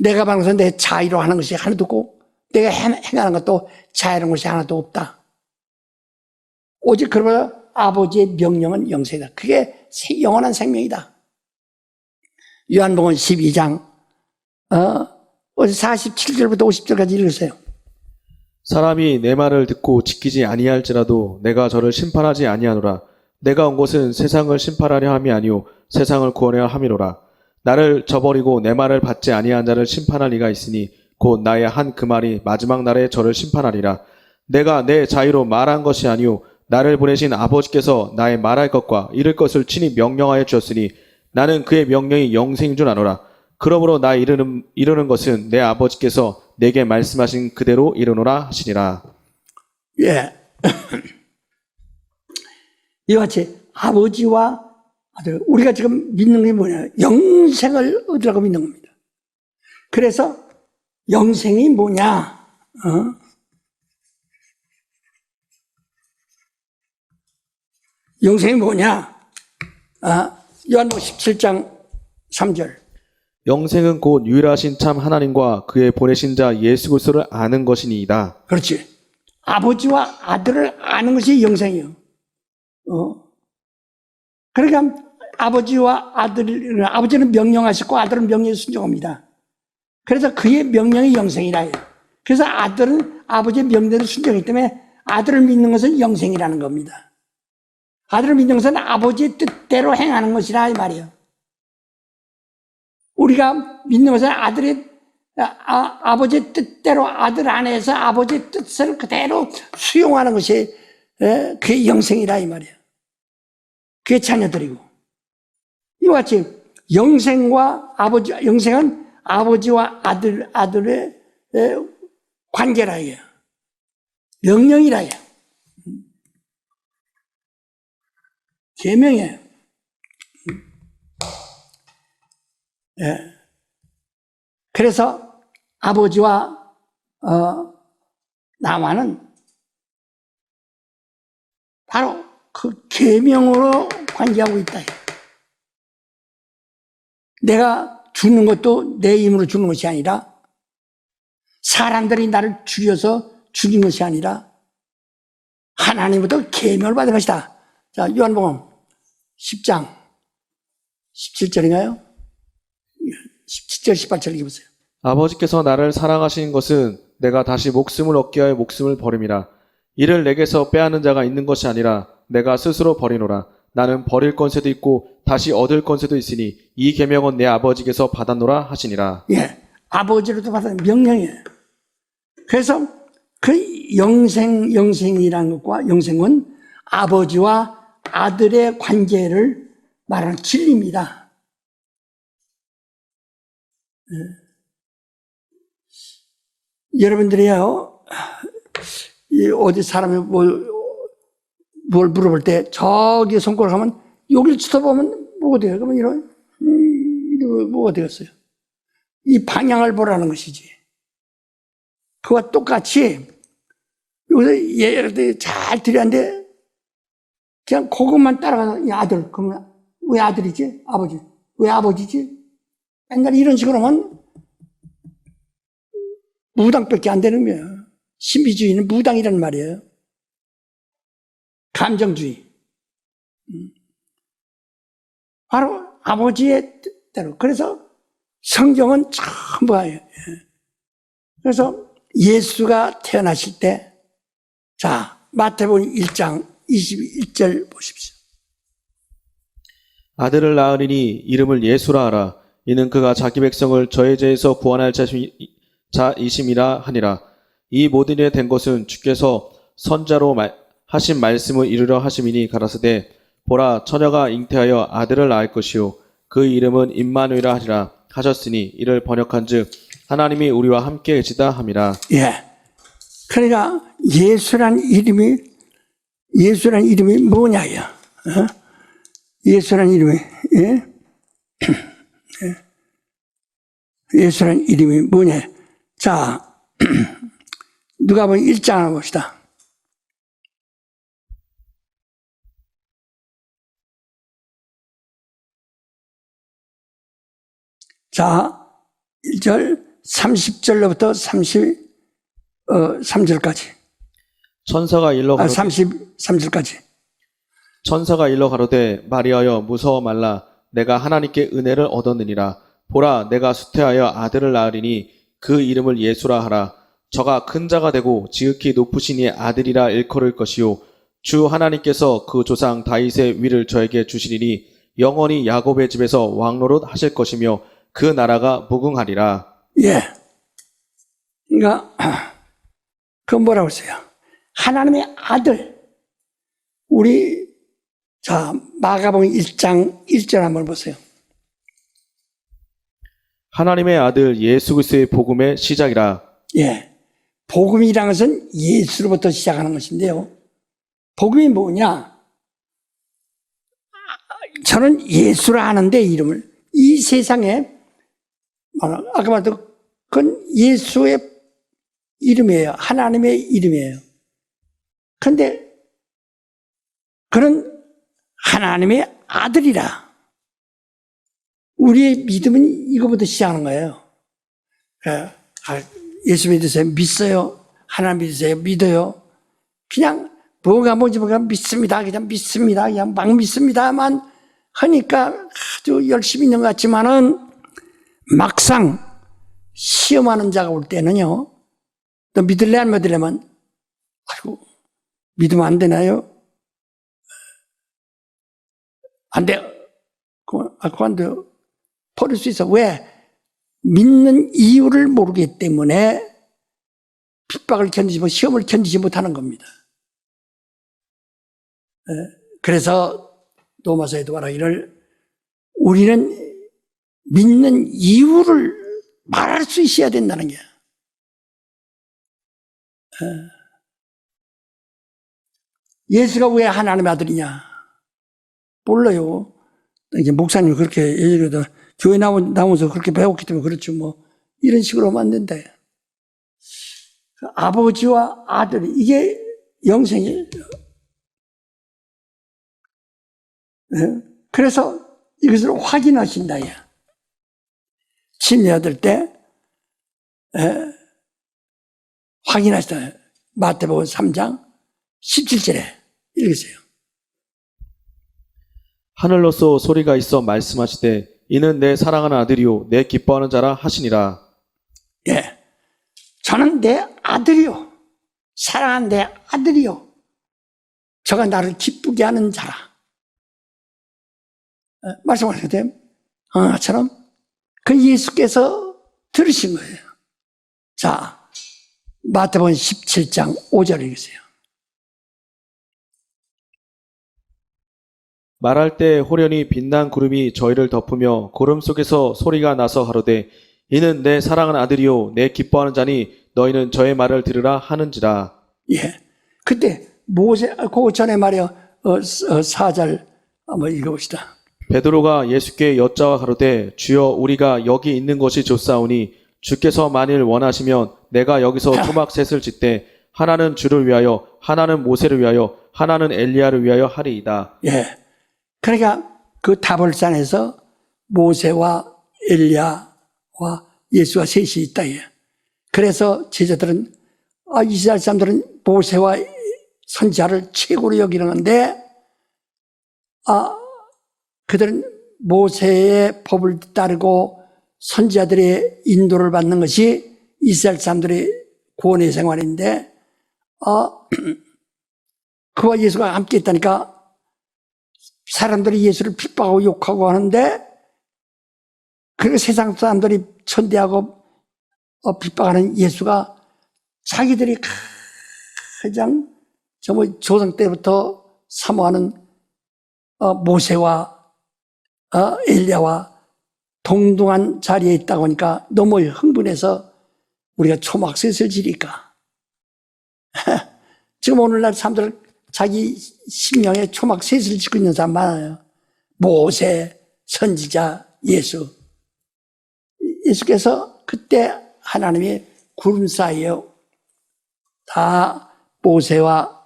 내가 말하는 것은 내 자의로 하는 것이 하나도 없고 내가 행하는 것도 자유로운 것이 하나도 없다. 오직 그러므로 아버지의 명령은 영생이다. 그게 영원한 생명이다. 요한복음 12장 47절부터 50절까지 읽으세요. 사람이 내 말을 듣고 지키지 아니할지라도 내가 저를 심판하지 아니하노라. 내가 온 것은 세상을 심판하려 함이 아니요 세상을 구원하려 함이로라. 나를 저버리고 내 말을 받지 아니한 자를 심판할 리가 있으니 곧 나의 한 그 말이 마지막 날에 저를 심판하리라. 내가 내 자유로 말한 것이 아니요 나를 보내신 아버지께서 나의 말할 것과 이를 것을 친히 명령하여 주었으니 나는 그의 명령이 영생인 줄 아노라. 그러므로 나 이르는 것은 내 아버지께서 내게 말씀하신 그대로 이르노라 하시니라. 예. 이와 같이 아버지와 아들, 우리가 지금 믿는 게 뭐냐? 영생을 얻으라고 믿는 겁니다. 그래서 영생이 뭐냐? 영생이 뭐냐? 요한복음 17장 3절. 영생은 곧 유일하신 참 하나님과 그의 보내신 자 예수 그리스도를 아는 것이니이다. 그렇지. 아버지와 아들을 아는 것이 영생이에요. 그러니까 아버지는 명령하셨고 아들은 명령에 순종합니다. 그래서 그의 명령이 영생이라 해요. 그래서 아들은 아버지의 명령에 순종하기 때문에 아들을 믿는 것은 영생이라는 겁니다. 아들을 믿는 것은 아버지의 뜻대로 행하는 것이라 이 말이에요. 우리가 믿는 것은 아버지의 뜻대로 아들 안에서 아버지의 뜻을 그대로 수용하는 것이 그게 영생이라 이 말이에요. 그게 자녀들이고. 이와 같이 영생은 아버지와 아들의 관계라 해요. 명령이라 해요. 계명이에요. 예. 그래서 아버지와 나와는 바로 그 계명으로 관계하고 있다. 내가 주는 것도 내 힘으로 주는 것이 아니라 사람들이 나를 죽여서 죽인 것이 아니라 하나님부터 계명을 받은 것이다. 자, 요한복음 10장 17절인가요? 17절 18절 읽어보세요. 아버지께서 나를 사랑하신 것은 내가 다시 목숨을 얻게 하여 목숨을 버림이라. 이를 내게서 빼앗는 자가 있는 것이 아니라 내가 스스로 버리노라. 나는 버릴 권세도 있고 다시 얻을 권세도 있으니 이 계명은 내 아버지께서 받았노라 하시니라. 예, 아버지로부터 받은 명령이에요. 그래서 그 영생이라는 것과 영생은 아버지와 아들의 관계를 말하는 진리입니다. 예. 여러분들이요, 어디 사람이 뭘 물어볼 때 저기 손가락 하면 여기를 쳐다보면 뭐가 돼요? 그러면 이런 뭐가 되겠어요? 이 방향을 보라는 것이지. 그와 똑같이 여기서 예를 들어 잘 들였는데 그냥 그것만 따라가서 이 아들, 그러면 왜 아들이지? 아버지. 왜 아버지지? 맨날 이런 식으로 하면 무당밖에 안 되는 거예요. 신비주의는 무당이라는 말이에요. 감정주의. 바로 아버지의 뜻대로. 그래서 성경은 전부예요. 그래서 예수가 태어나실 때, 자, 마태복음 1장 21절 보십시오. 아들을 낳으리니 이름을 예수라 하라. 이는 그가 자기 백성을 저의 죄에서 구원할 자이심이라 하니라. 이 모든 일에 된 것은 주께서 선자로 하신 말씀을 이루려 하심이니 가라사대 보라 처녀가 잉태하여 아들을 낳을 것이요 그 이름은 임마누엘이라 하리라 하셨으니 이를 번역한즉 하나님이 우리와 함께 계시다 함이라. 예. 그러니까 예수란 이름이 뭐냐요? 예수란 이름이, 예? 예수란 이름이 뭐냐? 자, 누가복음 1장 한번 봅시다. 자, 1절, 30절로부터 33절까지. 천사가 일러 가로되 33절까지. 천사가 일러 가로되 마리아여 무서워 말라 내가 하나님께 은혜를 얻었느니라. 보라 내가 수태하여 아들을 낳으리니 그 이름을 예수라 하라. 저가 큰 자가 되고 지극히 높으신 이의 아들이라 일컬을 것이요 주 하나님께서 그 조상 다윗의 위를 저에게 주시리니 영원히 야곱의 집에서 왕노릇 하실 것이며 그 나라가 무궁하리라. 예. 그러니까 그 뭐라고 했어요? 하나님의 아들. 우리 자 마가복음 1장 1절 한번 보세요. 하나님의 아들 예수 그리스도의 복음의 시작이라. 예. 복음이라는 것은 예수로부터 시작하는 것인데요. 복음이 뭐냐? 저는 예수라 하는데 이름을 이 세상에 아까 말했던 그건 예수의 이름이에요. 하나님의 이름이에요. 그런데 그는 하나님의 아들이라. 우리의 믿음은 이거부터 시작하는 거예요. 예수 믿으세요? 믿어요? 하나님 믿으세요? 믿어요? 그냥 뭐가 뭔지 믿습니다. 그냥 믿습니다. 그냥 막 믿습니다만 하니까 아주 열심히 있는 것 같지만은 막상 시험하는 자가 올 때는요, 너 믿을래 안 믿을래면, 아이고, 믿으면 안 되나요? 안 돼. 안 돼요. 버릴 수 있어. 왜? 믿는 이유를 모르기 때문에 핍박을 견디지 못, 시험을 견디지 못하는 겁니다. 그래서 로마서에도 말하기를 우리는 믿는 이유를 말할 수 있어야 된다는 게. 예수가 왜 하나님의 아들이냐? 몰라요. 이제 목사님 그렇게 예를 들어 교회 나오면서 그렇게 배웠기 때문에 그렇죠. 뭐 이런 식으로 하면 안 된다. 아버지와 아들 이게 영생이에요. 그래서 이것을 확인하신다. 침례받을 때 확인하시다. 마태복음 3장 17절에 읽으세요. 하늘로서 소리가 있어 말씀하시되 이는 내 사랑하는 아들이요 내 기뻐하는 자라 하시니라. 예, 저는 내 아들이요 사랑하는 내 아들이요 저가 나를 기쁘게 하는 자라. 말씀하셨을 때처럼 그 예수께서 들으신 거예요. 자, 마태복음 17장 5절 읽으세요. 말할 때 호련히 빛난 구름이 저희를 덮으며 구름 속에서 소리가 나서 가로되 이는 내 사랑하는 아들이요 내 기뻐하는 자니 너희는 저의 말을 들으라 하는지라. 예, 그때 모세 그 전에 말이요 4절 한번 읽어봅시다. 베드로가 예수께 여짜와 가로되 주여 우리가 여기 있는 것이 좋사오니 주께서 만일 원하시면 내가 여기서 토막 셋을 짓되 하나는 주를 위하여 하나는 모세를 위하여 하나는 엘리야를 위하여 하리이다. 예, 그러니까 그 다볼산에서 모세와 엘리야와 예수가 셋이 있다. 그래서 제자들은 이스라엘 사람들은 모세와 선지자를 최고로 여기는데 그들은 모세의 법을 따르고 선지자들의 인도를 받는 것이 이스라엘 사람들의 구원의 생활인데 그와 예수가 함께 있다니까 사람들이 예수를 핍박하고 욕하고 하는데 그리고 세상 사람들이 천대하고 핍박하는 예수가 자기들이 가장 정말 조상 때부터 사모하는 모세와 엘리야와 동등한 자리에 있다고 하니까 너무 흥분해서 우리가 초막셋을 지릴까. 지금 오늘날 사람들 자기 심령에 초막셋을 짓고 있는 사람 많아요. 모세, 선지자, 예수. 예수께서 그때 하나님이 구름 사이에 다 모세와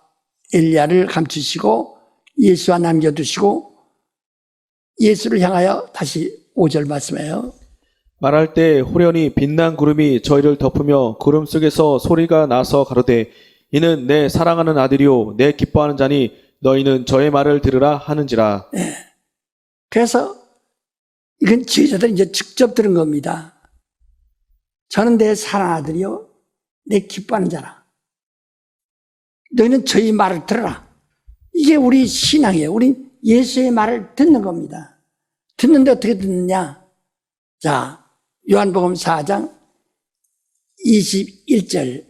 엘리야를 감추시고 예수와 남겨두시고 예수를 향하여 다시 5절 말씀해요. 말할 때 호련히 빛난 구름이 저희를 덮으며 구름 속에서 소리가 나서 가로되 이는 내 사랑하는 아들이요 내 기뻐하는 자니 너희는 저의 말을 들으라 하는지라. 그래서 이건 지휘자들이 이제 직접 들은 겁니다. 저는 내 사랑하는 아들이요 내 기뻐하는 자라. 너희는 저희 말을 들어라. 이게 우리 신앙이에요. 우리 예수의 말을 듣는 겁니다. 듣는데 어떻게 듣느냐? 자, 요한복음 4장 21절.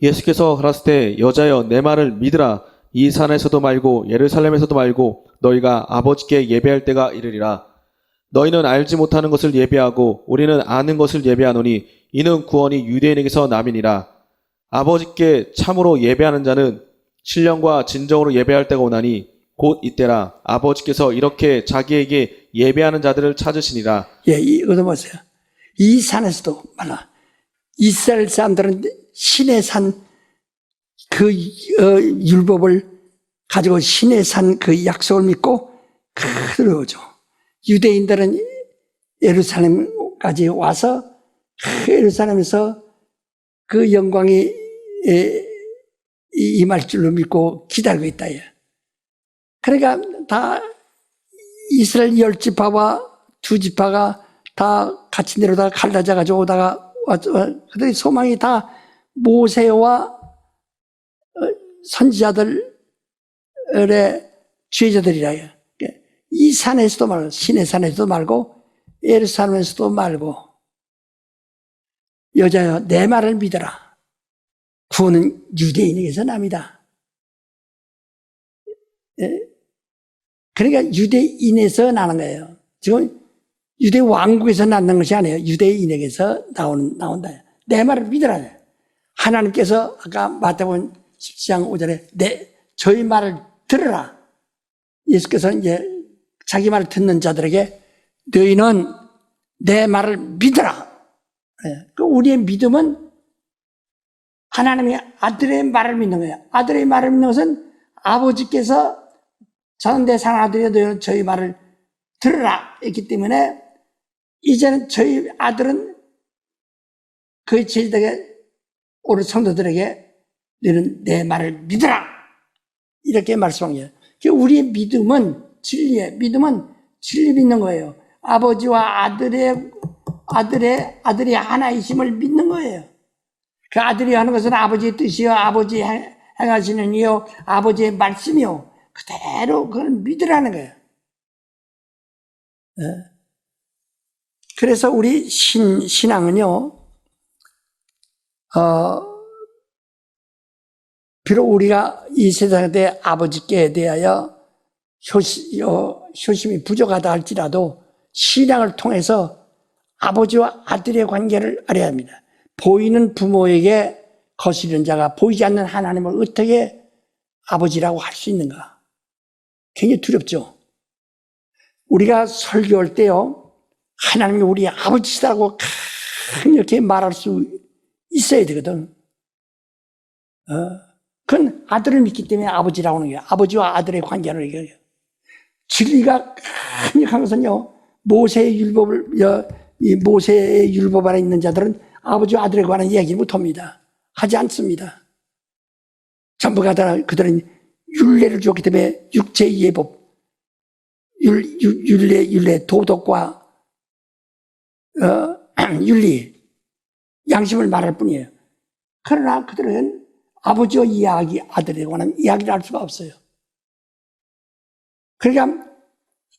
예수께서 가라사대 때 여자여 내 말을 믿으라. 이 산에서도 말고 예루살렘에서도 말고 너희가 아버지께 예배할 때가 이르리라. 너희는 알지 못하는 것을 예배하고 우리는 아는 것을 예배하노니 이는 구원이 유대인에게서 남이니라. 아버지께 참으로 예배하는 자는 신령과 진정으로 예배할 때가 오나니 곧 이때라. 아버지께서 이렇게 자기에게 예배하는 자들을 찾으시니라. 예, 이것도 보세요. 이 산에서도 말라. 이스라엘 사람들은 신의 산 그 율법을 가지고 신의 산 그 약속을 믿고 그대로 오죠. 유대인들은 예루살렘까지 와서 예루살렘에서 그 영광이 임할 줄로 믿고 기다리고 있다. 그러니까 다 이스라엘 10지파와 2지파가 다 같이 내려다가 갈라져 가지고 오다가 그들의 소망이 다 모세와 선지자들의 지휘자들이라. 이 산에서도 말고 신의 산에서도 말고 예루살렘에서도 말고 여자여 내 말을 믿어라. 구원은 유대인에게서 납니다. 그러니까 유대인에서 나는 거예요. 지금 유대 왕국에서 낳는 것이 아니에요. 유대인에게서 나온다. 내 말을 믿으라. 하나님께서 아까 마태복음 17장 5절에 저희 말을 들으라. 예수께서 이제 자기 말을 듣는 자들에게 너희는 내 말을 믿으라. 우리의 믿음은 하나님의 아들의 말을 믿는 거예요. 아들의 말을 믿는 것은 아버지께서 저는 내 사랑하는 아들이여 너희는 저희 말을 들으라 했기 때문에 이제는 저희 아들은 그 제자들에게 오늘 성도들에게 너희는 내 말을 믿으라 이렇게 말씀한 거예요. 우리의 믿음은 진리예요. 믿음은 진리 믿는 거예요. 아버지와 아들이 하나이심을 믿는 거예요. 그 아들이 하는 것은 아버지의 뜻이요 아버지 행하시는 이요 아버지의 말씀이요 그대로 그걸 믿으라는 거예요. 그래서 우리 신앙은요 비록 우리가 이 세상에 아버지께 대하여 효심이 부족하다 할지라도 신앙을 통해서 아버지와 아들의 관계를 알아야 합니다. 보이는 부모에게 거스르는 자가 보이지 않는 하나님을 어떻게 아버지라고 할 수 있는가? 굉장히 두렵죠. 우리가 설교할 때요, 하나님이 우리 아버지시라고 강력히 말할 수 있어야 되거든. 그건 아들을 믿기 때문에 아버지라고 하는 거예요. 아버지와 아들의 관계를 얘기해요. 진리가 강력한 것은요, 모세의 율법 안에 있는 자들은 아버지와 아들에 관한 이야기 못합니다. 하지 않습니다. 전부가 다 그들은 율례를 줬기 때문에 육체의 예법, 율례, 도덕과 윤리, 양심을 말할 뿐이에요. 그러나 그들은 아버지와 이야기, 아들에 관한 이야기를 할 수가 없어요. 그러니까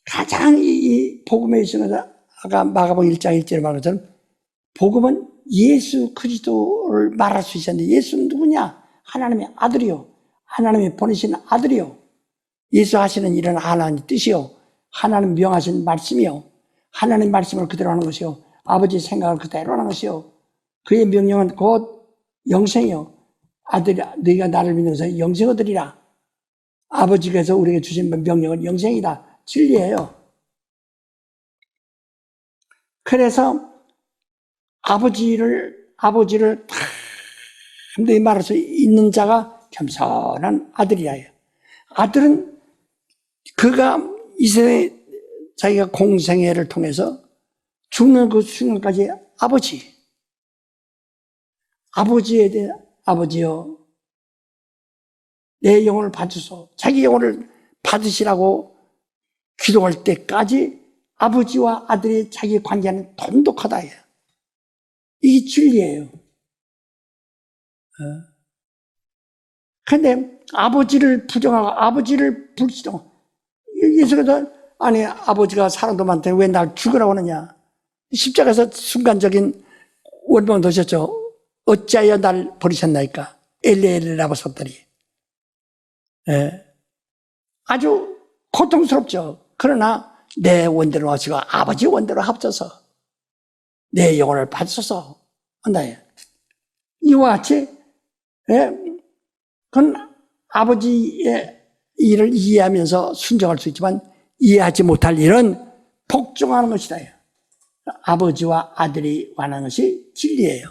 가장 이 복음에 있어서 아까 마가복음 1장 1절에 말한 것처럼 복음은 예수 그리스도를 말할 수 있었는데 예수는 누구냐? 하나님의 아들이요. 하나님이 보내신 아들이요. 예수 하시는 일은 하나님의 뜻이요. 하나님 명하신 말씀이요. 하나님 말씀을 그대로 하는 것이요. 아버지의 생각을 그대로 하는 것이요. 그의 명령은 곧 영생이요. 아들이 너희가 나를 믿는 것은 영생 얻으리라. 아버지께서 우리에게 주신 명령은 영생이다. 진리예요. 그래서 아버지를 담대히 말할 수 있는 자가 겸손한 아들이야. 아들은 그가 이 세상에 자기가 공생애를 통해서 죽는 그 순간까지 아버지에 대해 아버지여 내 영혼을 받으소. 자기 영혼을 받으시라고 기도할 때까지 아버지와 아들의 자기 관계는 돈독하다. 이게 진리예요. 그런데 아버지를 부정하고 아버지를 불신하고 예수께서 아니 아버지가 사랑도 많다니 왜 날 죽으라고 하느냐. 십자가에서 순간적인 원망을 넣으셨죠. 어찌하여 날 버리셨나이까. 엘레라바소다리. 아주 고통스럽죠. 그러나 내 원대로 하시고 아버지 원대로 합쳐서 내 영혼을 받소서 한다. 이와 같이 그건 아버지의 일을 이해하면서 순종할 수 있지만 이해하지 못할 일은 복종하는 것이다. 아버지와 아들이 관한 것이 진리예요.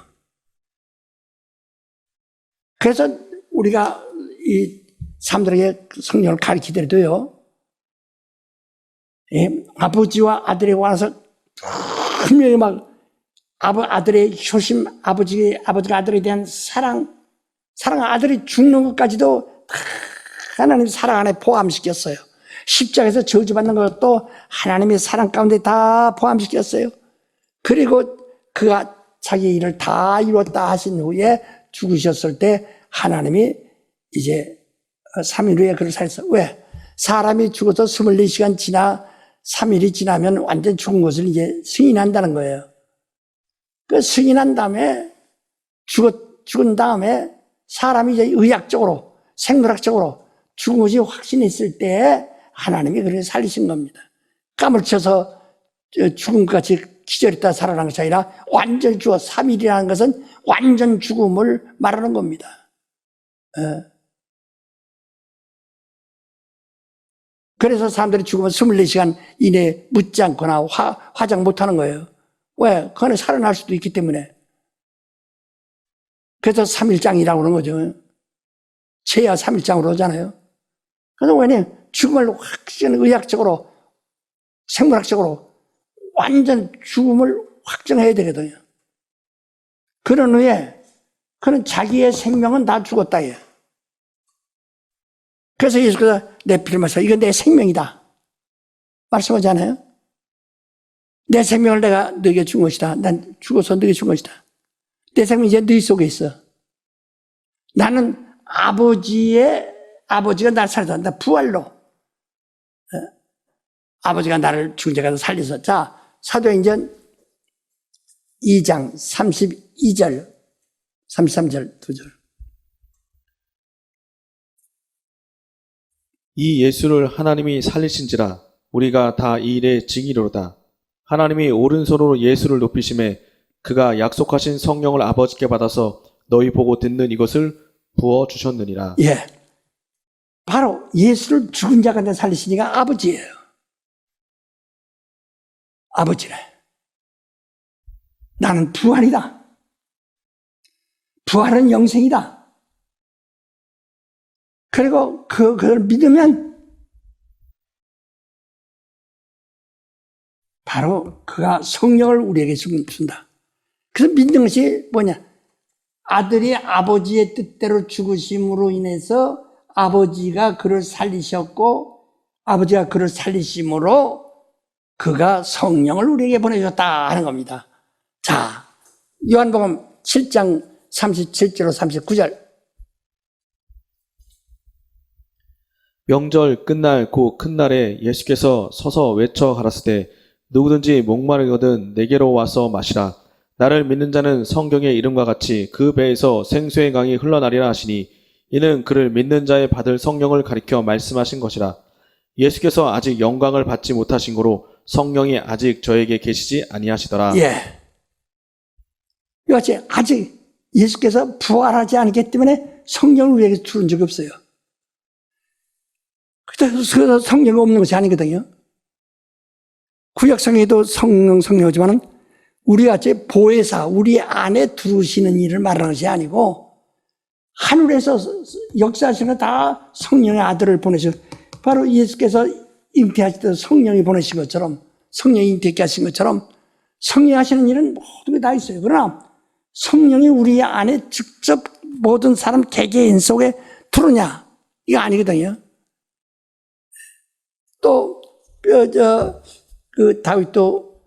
그래서 우리가 이 사람들에게 성령을 가르치더라도요, 아버지와 아들에 관해서 분명히 막 아들의 효심, 아버지가 아들에 대한 사랑 아들이 죽는 것까지도 하나님 사랑 안에 포함시켰어요. 십자가에서 저주받는 것도 하나님의 사랑 가운데 다 포함시켰어요. 그리고 그가 자기 일을 다 이뤘다 하신 후에 죽으셨을 때 하나님이 이제 3일 후에 그를 살렸어. 왜? 사람이 죽어서 24시간 지나 3일이 지나면 완전 죽은 것을 이제 승인한다는 거예요. 그 승인한 다음에 죽은 다음에 사람이 이제 의학적으로 생물학적으로 죽은 것이 확신했을 때 하나님이 그를 살리신 겁니다. 까물쳐서 죽은 것 같이 기절했다 살아난 것이 아니라 완전히 죽어 3일이라는 것은 완전 죽음을 말하는 겁니다. 그래서 사람들이 죽으면 24시간 이내에 묻지 않거나 화장 못하는 거예요. 왜? 그 안에 살아날 수도 있기 때문에. 그래서 3일장이라고 그러는 거죠. 최야 3일장으로 하잖아요. 그래서 왜냐면 죽음을 확실히 의학적으로 생물학적으로 완전 죽음을 확정해야 되거든요. 그런 후에 그는 자기의 생명은 다 죽었다. 그래서 예수께서 내 피를 마셔. 이건 내 생명이다. 말씀하잖아요. 내 생명을 내가 너에게 준 것이다. 난 죽어서 너에게 준 것이다. 내 생명이 이제 너희 속에 있어. 나는 아버지가 날 살려서 부활로. 아버지가 나를 죽은 자 가서 살려서. 자, 사도행전 2장 32절, 33절, 2절. 이 예수를 하나님이 살리신지라 우리가 다 이 일의 증인이로다. 하나님이 오른손으로 예수를 높이심에 그가 약속하신 성령을 아버지께 받아서 너희 보고 듣는 이것을 부어주셨느니라. 예. 바로 예수를 죽은 자 가운데 살리시니까 아버지예요. 아버지래. 나는 부활이다. 부활은 영생이다. 그리고 그걸 믿으면 바로 그가 성령을 우리에게 준다. 그래서 믿는 것이 뭐냐? 아들이 아버지의 뜻대로 죽으심으로 인해서 아버지가 그를 살리셨고 아버지가 그를 살리심으로 그가 성령을 우리에게 보내줬다 하는 겁니다. 자, 요한복음 7장 37절로 39절. 명절 끝날 그 큰 날에 예수께서 서서 외쳐 가라사대 누구든지 목마르거든 내게로 와서 마시라. 나를 믿는 자는 성경의 이름과 같이 그 배에서 생수의 강이 흘러나리라 하시니 이는 그를 믿는 자의 받을 성령을 가리켜 말씀하신 것이라. 예수께서 아직 영광을 받지 못하신 고로 성령이 아직 저에게 계시지 아니하시더라. 예. 이같이 아직 예수께서 부활하지 않기 때문에 성령을 우리에게 주는 적이 없어요. 그래서 성령이 없는 것이 아니거든요. 구약성에도 성령이지만은 우리같이 보혜사, 우리 안에 들어오시는 일을 말하는 것이 아니고 하늘에서 역사하시는 다 성령의 아들을 보내셔. 바로 예수께서 잉태하실 때 성령이 보내신 것처럼, 성령이 잉태케 하신 것처럼 성령이 하시는 일은 모든 게 다 있어요. 그러나 성령이 우리 안에 직접 모든 사람 개개인 속에 들어오냐? 이거 아니거든요. 또, 다윗도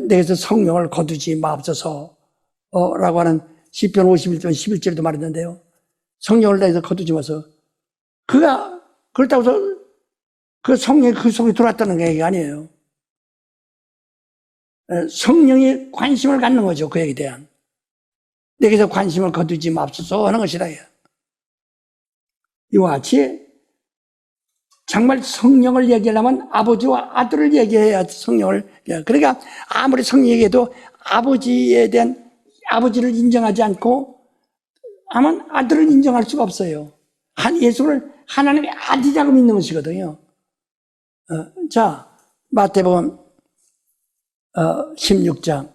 내게서 성령을 거두지 마옵소서 라고 하는 시편 51편 11절도 말했는데요. 성령을 내게서 거두지 마서 그가 그렇다고 해서 그 성령이 그 속에 들어왔다는 얘기가 아니에요. 성령이 관심을 갖는 거죠. 그에게 대한. 내게서 관심을 거두지 마옵소서 하는 것이라 해요. 이와 같이 정말 성령을 얘기하려면 아버지와 아들을 얘기해야 성령을. 그러니까 아무리 성령 얘기해도 아버지에 대한 아버지를 인정하지 않고 아마 아들을 인정할 수가 없어요. 예수를 하나님의 아들이라고 믿는 것이거든요. 자, 마태복음 16장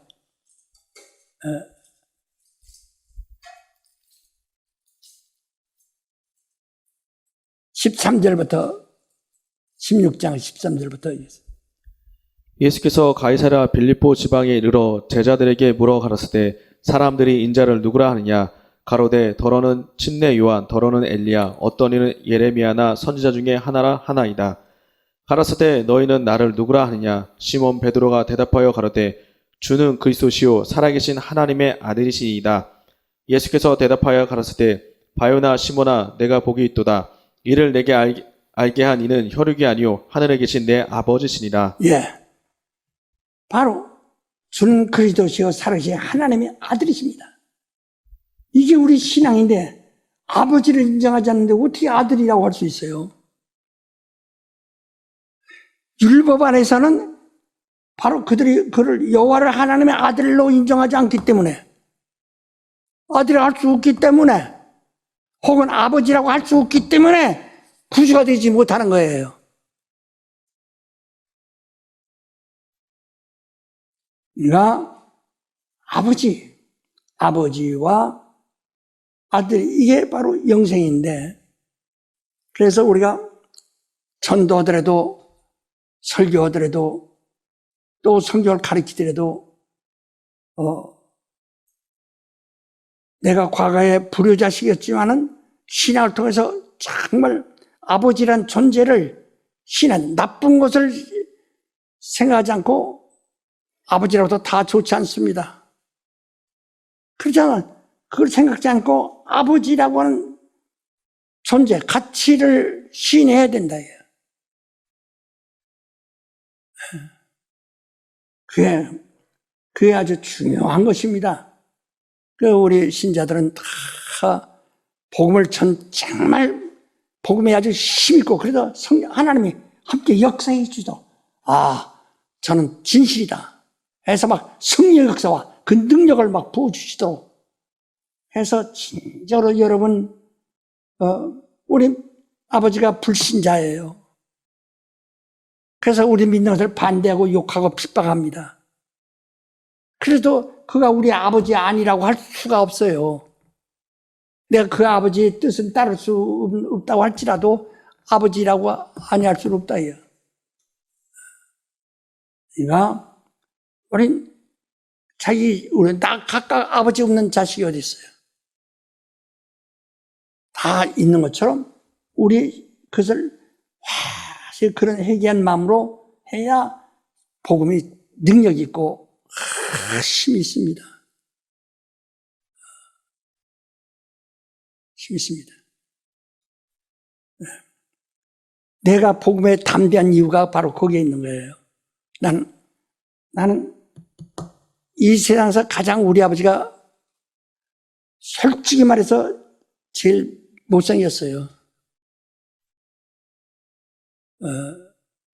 13절부터 16장 13절부터 예수께서 가이사랴 빌립보 지방에 이르러 제자들에게 물어 가라사대 사람들이 인자를 누구라 하느냐 가로되 더러는 침례 요한 더러는 엘리야 어떤 이는 예레미야나 선지자 중에 하나라 하나이다. 가라사대 너희는 나를 누구라 하느냐 시몬 베드로가 대답하여 가로되 주는 그리스도시요 살아계신 하나님의 아들이시이다. 예수께서 대답하여 가라사대 바요나 시몬아 내가 복이 있도다. 이를 내게 알게 한 이는 혈육이 아니요 하늘에 계신 내 아버지시니라. 예, 바로 주는 그리스도시요 살아계신 하나님의 아들이십니다. 이게 우리 신앙인데 아버지를 인정하지 않는데 어떻게 아들이라고 할 수 있어요? 율법 안에서는 바로 그들이 그를 여호와를 하나님의 아들로 인정하지 않기 때문에 아들이라고 할 수 없기 때문에 혹은 아버지라고 할 수 없기 때문에 구주가 되지 못하는 거예요. 그러니까 아버지와 아들 이게 바로 영생인데 그래서 우리가 전도하더라도 설교하더라도 또 성경을 가르치더라도 내가 과거에 불효자식이었지만은 신앙을 통해서 정말 아버지란 존재를 신앙 나쁜 것을 생각하지 않고 아버지라고도 다 좋지 않습니다. 그렇잖아. 그걸 생각지 않고 아버지라고 하는 존재, 가치를 시인해야 된다. 그게 아주 중요한 것입니다. 우리 신자들은 다 복음을 정말 복음에 아주 힘있고 그래서 하나님이 함께 역사해 주죠. 저는 진실이다 해서 막 성령의 역사와 그 능력을 막 부어주시도록 해서 진짜로 여러분 우리 아버지가 불신자예요. 그래서 우리 믿는 것을 반대하고 욕하고 핍박합니다. 그래도 그가 우리 아버지 아니라고 할 수가 없어요. 내가 그 아버지의 뜻은 따를 수 없다고 할지라도 아버지라고 아니할 수는 없다. 그러니까 우리 다 각각 아버지 없는 자식이 어디 있어요? 다 있는 것처럼 우리 그것을 그런 회개한 마음으로 해야 복음이 능력 있고 힘이 있습니다. 힘이 있습니다. 내가 복음에 담대한 이유가 바로 거기에 있는 거예요. 나는 이 세상에서 가장 우리 아버지가 솔직히 말해서 제일 못생겼어요.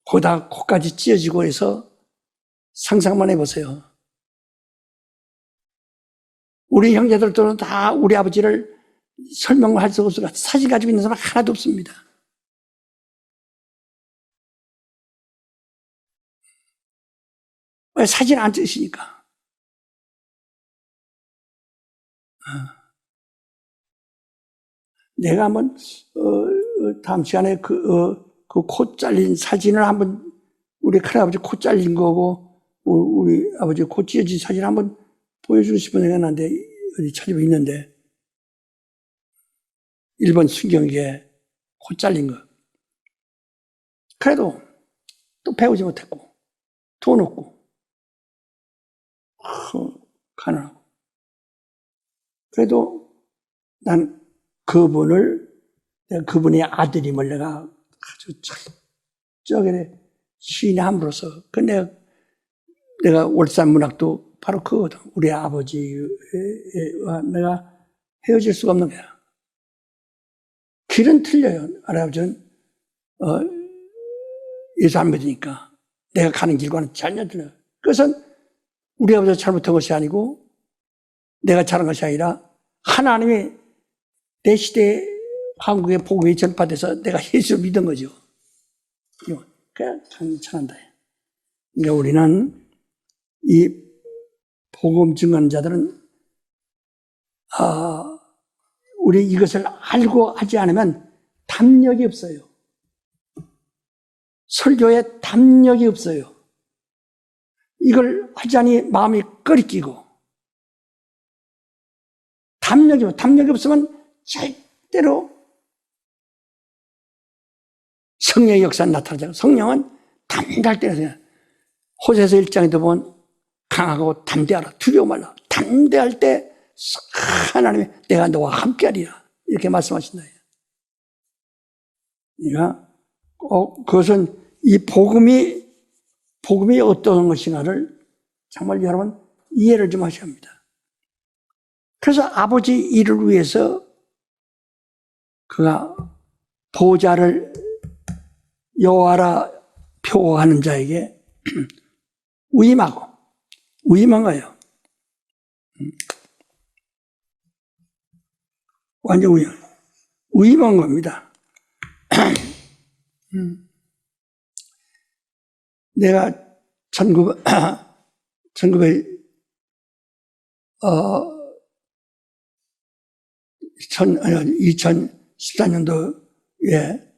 거기다 코까지 찢어지고 해서 상상만 해보세요. 우리 형제들도 다 우리 아버지를 설명할 수 없을 것 같아요. 사진 가지고 있는 사람 하나도 없습니다. 왜 사진 안 찍으시니까? 내가 한번 다음 시간에 그 코 잘린 사진을 한번 우리 큰아버지 코 잘린 거고 우리 아버지 코 찢어진 사진 한번 보여주고 싶은 생각이 나는데 어디 찾아보고 있는데 일본 순경기에 코 잘린 거. 그래도 또 배우지 못했고 돈 없고 가난하고 그래도 난 그분의 아들임을 내가 아주 저게 시인의 함으로써 내가 월산문학도 바로 그거거든. 우리 아버지와 내가 헤어질 수가 없는 거야. 길은 틀려요. 할아버지는 예수 안 믿으니까 내가 가는 길과는 전혀 틀려요. 그것은 우리 아버지가 잘못한 것이 아니고 내가 잘한 것이 아니라 하나님이 내 시대에 한국의 복음이 전파돼서 내가 예수를 믿은 거죠. 그냥 괜찮다. 그러니까 우리는 이 복음 증언자들은 우리 이것을 알고 하지 않으면 담력이 없어요. 설교에 담력이 없어요. 이걸 하자니 마음이 꺼리끼고 담력이 없으면 절대로 성령의 역사는 나타나지 않고 성령은 담대할 때는 호세서 1장에도 보면 강하고 담대하라 두려워 말라 담대할 때 하나님이 내가 너와 함께하리라 이렇게 말씀하신다. 그러니까 그것은 이 복음이 어떤 것인가를 정말 여러분 이해를 좀 하셔야 합니다. 그래서 아버지 일을 위해서 그가 보좌를 여호와라 표하는 자에게 위임한 거예요. 완전 위임한 겁니다. 내가 2014년도에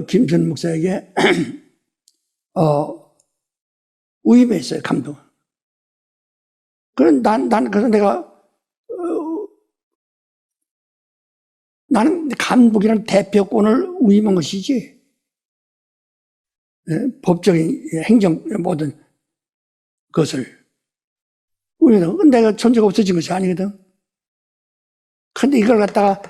김선 목사에게 위임했어요, 감독. 그래서 그래서 나는 감독이라는 대표권을 위임한 것이지, 법적인 행정 모든 것을. 내가 존재가 없어진 것이 아니거든. 근데 이걸 갖다가,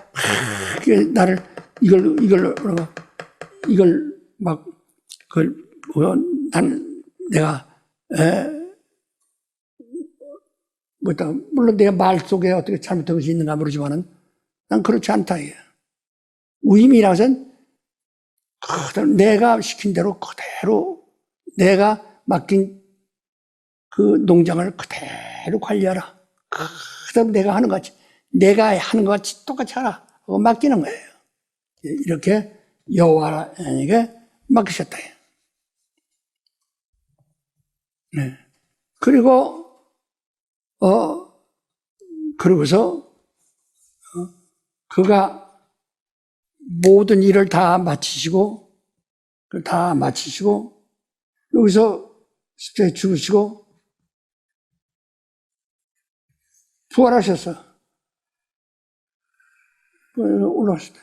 물론 내가 말 속에 어떻게 잘못한 것이 있는가 모르지만은 난 그렇지 않다. 위임이라고 해서는 내가 시킨 대로 그대로 내가 맡긴 그 농장을 그대로 관리하라. 그다음 내가 하는 것 같이, 내가 하는 것 같이 똑같이 하라. 그거 맡기는 거예요. 이렇게 여호와에게 맡기셨다. 네. 그러고서 그가 모든 일을 다 마치시고 여기서 십자가에 죽으시고 부활하셨어. 올라왔을 때.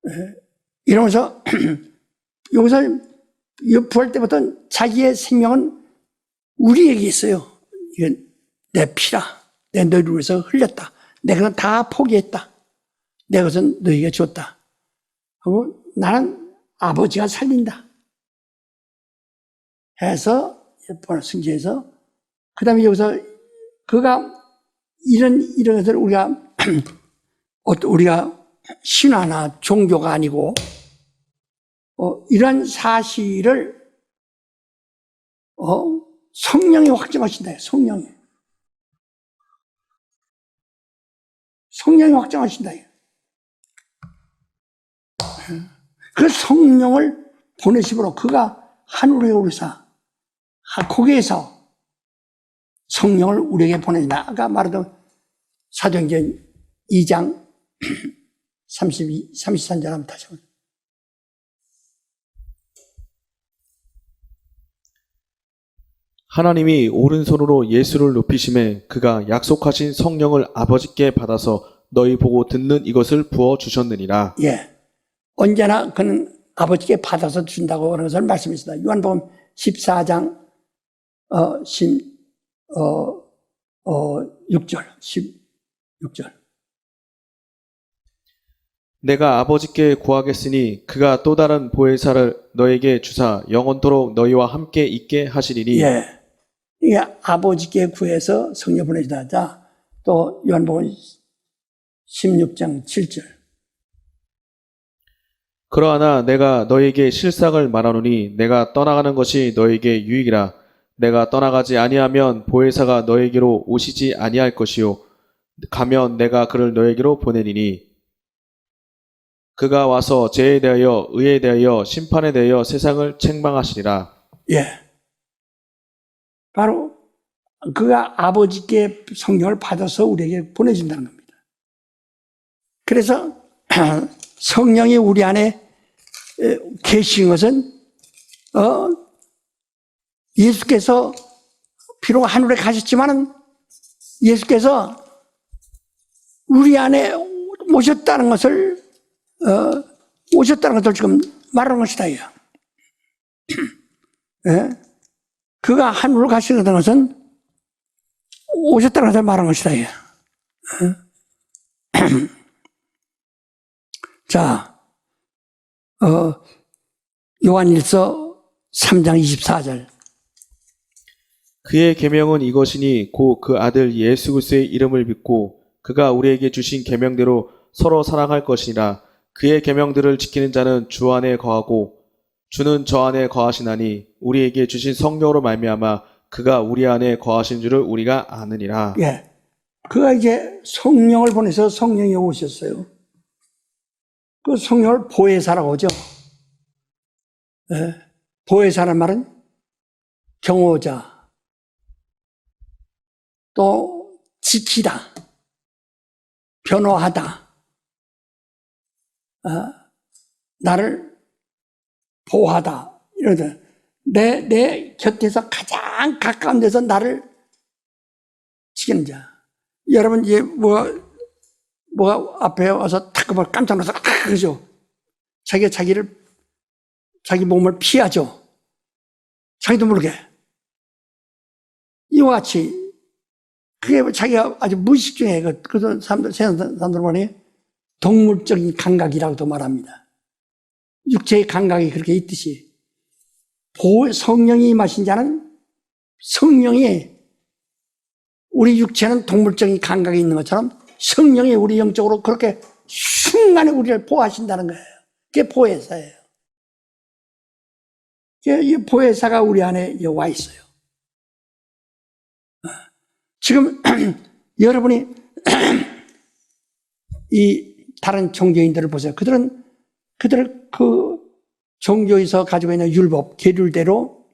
네. 이러면서 여기서 부활 때부터 자기의 생명은 우리에게 있어요. 이건 내 피라. 내 너희를 위해서 흘렸다. 내가 다 포기했다. 내 것은 너희에게 줬다. 하고 나는 아버지가 살린다 해서 승지해서 그 다음에 여기서 그가 이런 것을 우리가 신화나 종교가 아니고 이런 사실을 성령이 확정하신다. 성령이 확정하신다. 그 성령을 보내심으로 그가 하늘의 오르사 거기에서 성령을 우리에게 보내준다. 아까 말했던 사도행전 2장 33절 한번 다시 한번. 하나님이 오른손으로 예수를 높이심에 그가 약속하신 성령을 아버지께 받아서 너희 보고 듣는 이것을 부어 주셨느니라. 예. 언제나 그는 아버지께 받아서 준다고 그런 것을 말씀했습니다. 요한복음 14장 16절. 내가 아버지께 구하겠으니 그가 또 다른 보혜사를 너에게 주사 영원토록 너희와 함께 있게 하시리니. 예. 이게 아버지께 구해서 성령 보내주다. 자, 또 요한복음 16장 7절. 그러하나 내가 너희에게 실상을 말하노니 내가 떠나가는 것이 너희에게 유익이라. 내가 떠나가지 아니하면 보혜사가 너희에게로 오시지 아니할 것이요 가면 내가 그를 너희에게로 보내리니. 그가 와서 죄에 대하여 의에 대하여 심판에 대하여 세상을 책망하시리라. 예. 바로 그가 아버지께 성령을 받아서 우리에게 보내준다는 겁니다. 그래서 성령이 우리 안에 계신 것은 예수께서 비록 하늘에 가셨지만은 예수께서 우리 안에 오셨다는 것을 지금 말하는 것이다. 예. 그가 하늘로 가시는 것은 오셨다는 것을 말하는 것이다. 예. 자, 요한일서 3장 24절. 그의 계명은 이것이니 곧 그 아들 예수 그리스도의 이름을 믿고 그가 우리에게 주신 계명대로 서로 사랑할 것이니라. 그의 계명들을 지키는 자는 주 안에 거하고 주는 저 안에 거하시나니 우리에게 주신 성령으로 말미암아 그가 우리 안에 거하신 줄을 우리가 아느니라. 예. 그가 이제 성령을 보내서 성령이 오셨어요. 그 성령을 보혜사라고 하죠. 예. 보혜사란 말은 경호자, 또 지키다, 변호하다, 나를 보호하다, 이러다. 내 곁에서 가장 가까운 데서 나를 지키는 자. 여러분, 이제 뭐가 앞에 와서 탁 깜짝 놀라서 그러죠. 자기 몸을 피하죠. 자기도 모르게. 이와 같이, 그게 자기가 아주 무의식 중에, 그런 사람들, 세상 사람들 보니 동물적인 감각이라고도 말합니다. 육체의 감각이 그렇게 있듯이, 성령이 임하신 자는 성령이, 우리 육체는 동물적인 감각이 있는 것처럼 성령이 우리 영적으로 그렇게 순간에 우리를 보호하신다는 거예요. 그게 보혜사예요. 이 보혜사가 우리 안에 와 있어요. 지금 여러분이 이 다른 종교인들을 보세요. 그들은 그 종교에서 가지고 있는 율법, 계율대로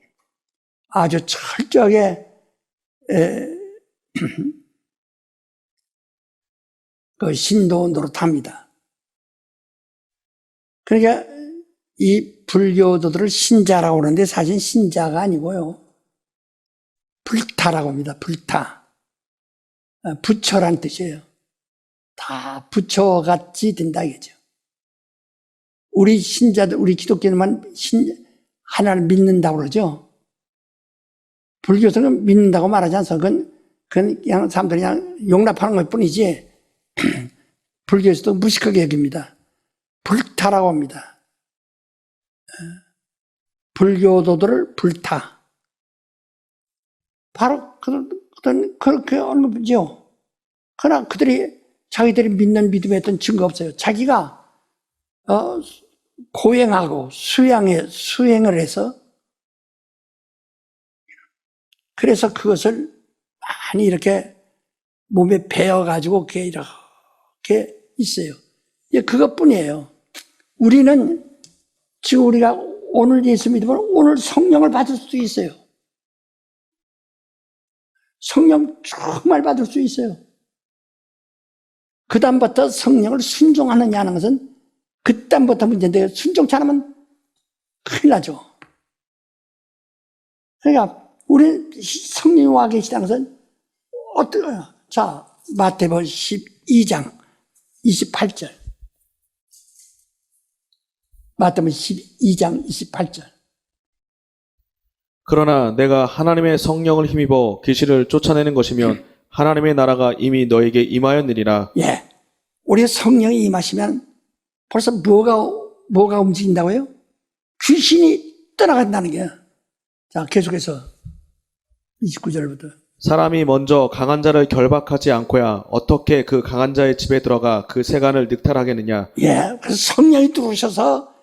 아주 철저하게 그 신도 노릇합니다. 그러니까 이 불교도들을 신자라고 하는데 사실 신자가 아니고요. 불타라고 합니다. 불타. 부처란 뜻이에요. 다 부처같이 된다 이거죠. 우리 신자들, 우리 기독교인만 하나를 믿는다고 그러죠. 불교에서는 믿는다고 말하지 않습니까? 그건 그냥 사람들이 그냥 용납하는 것 뿐이지, 불교에서도 무식하게 여깁니다. 불타라고 합니다. 불교도들을 불타. 바로 그들은 그렇게 하는 거죠. 그러나 자기들이 믿는 믿음에 어떤 증거 없어요. 자기가 고행하고 수행을 해서 그래서 그것을 많이 이렇게 몸에 배어가지고 그게 이렇게 있어요. 그것뿐이에요. 우리는 지금 우리가 오늘 예수 믿으면 오늘 성령을 받을 수 있어요. 성령 정말 받을 수 있어요. 그 다음부터 성령을 순종하느냐 하는 것은 그 다음부터 문제인데 순종치 않으면 큰일 나죠. 그러니까 우리 성령이 와 계시다는 것은 어떠해요? 자, 마태복음 12장 28절. 마태복음 12장 28절. 그러나 내가 하나님의 성령을 힘입어 귀신을 쫓아내는 것이면 하나님의 나라가 이미 너에게 임하였느니라. 예. 우리 성령이 임하시면 벌써 뭐가 움직인다고요? 귀신이 떠나간다는 거예요. 자, 계속해서 29절부터. 사람이 먼저 강한 자를 결박하지 않고야 어떻게 그 강한 자의 집에 들어가 그 세간을 늑탈하겠느냐. 예. 그래서 성령이 들어오셔서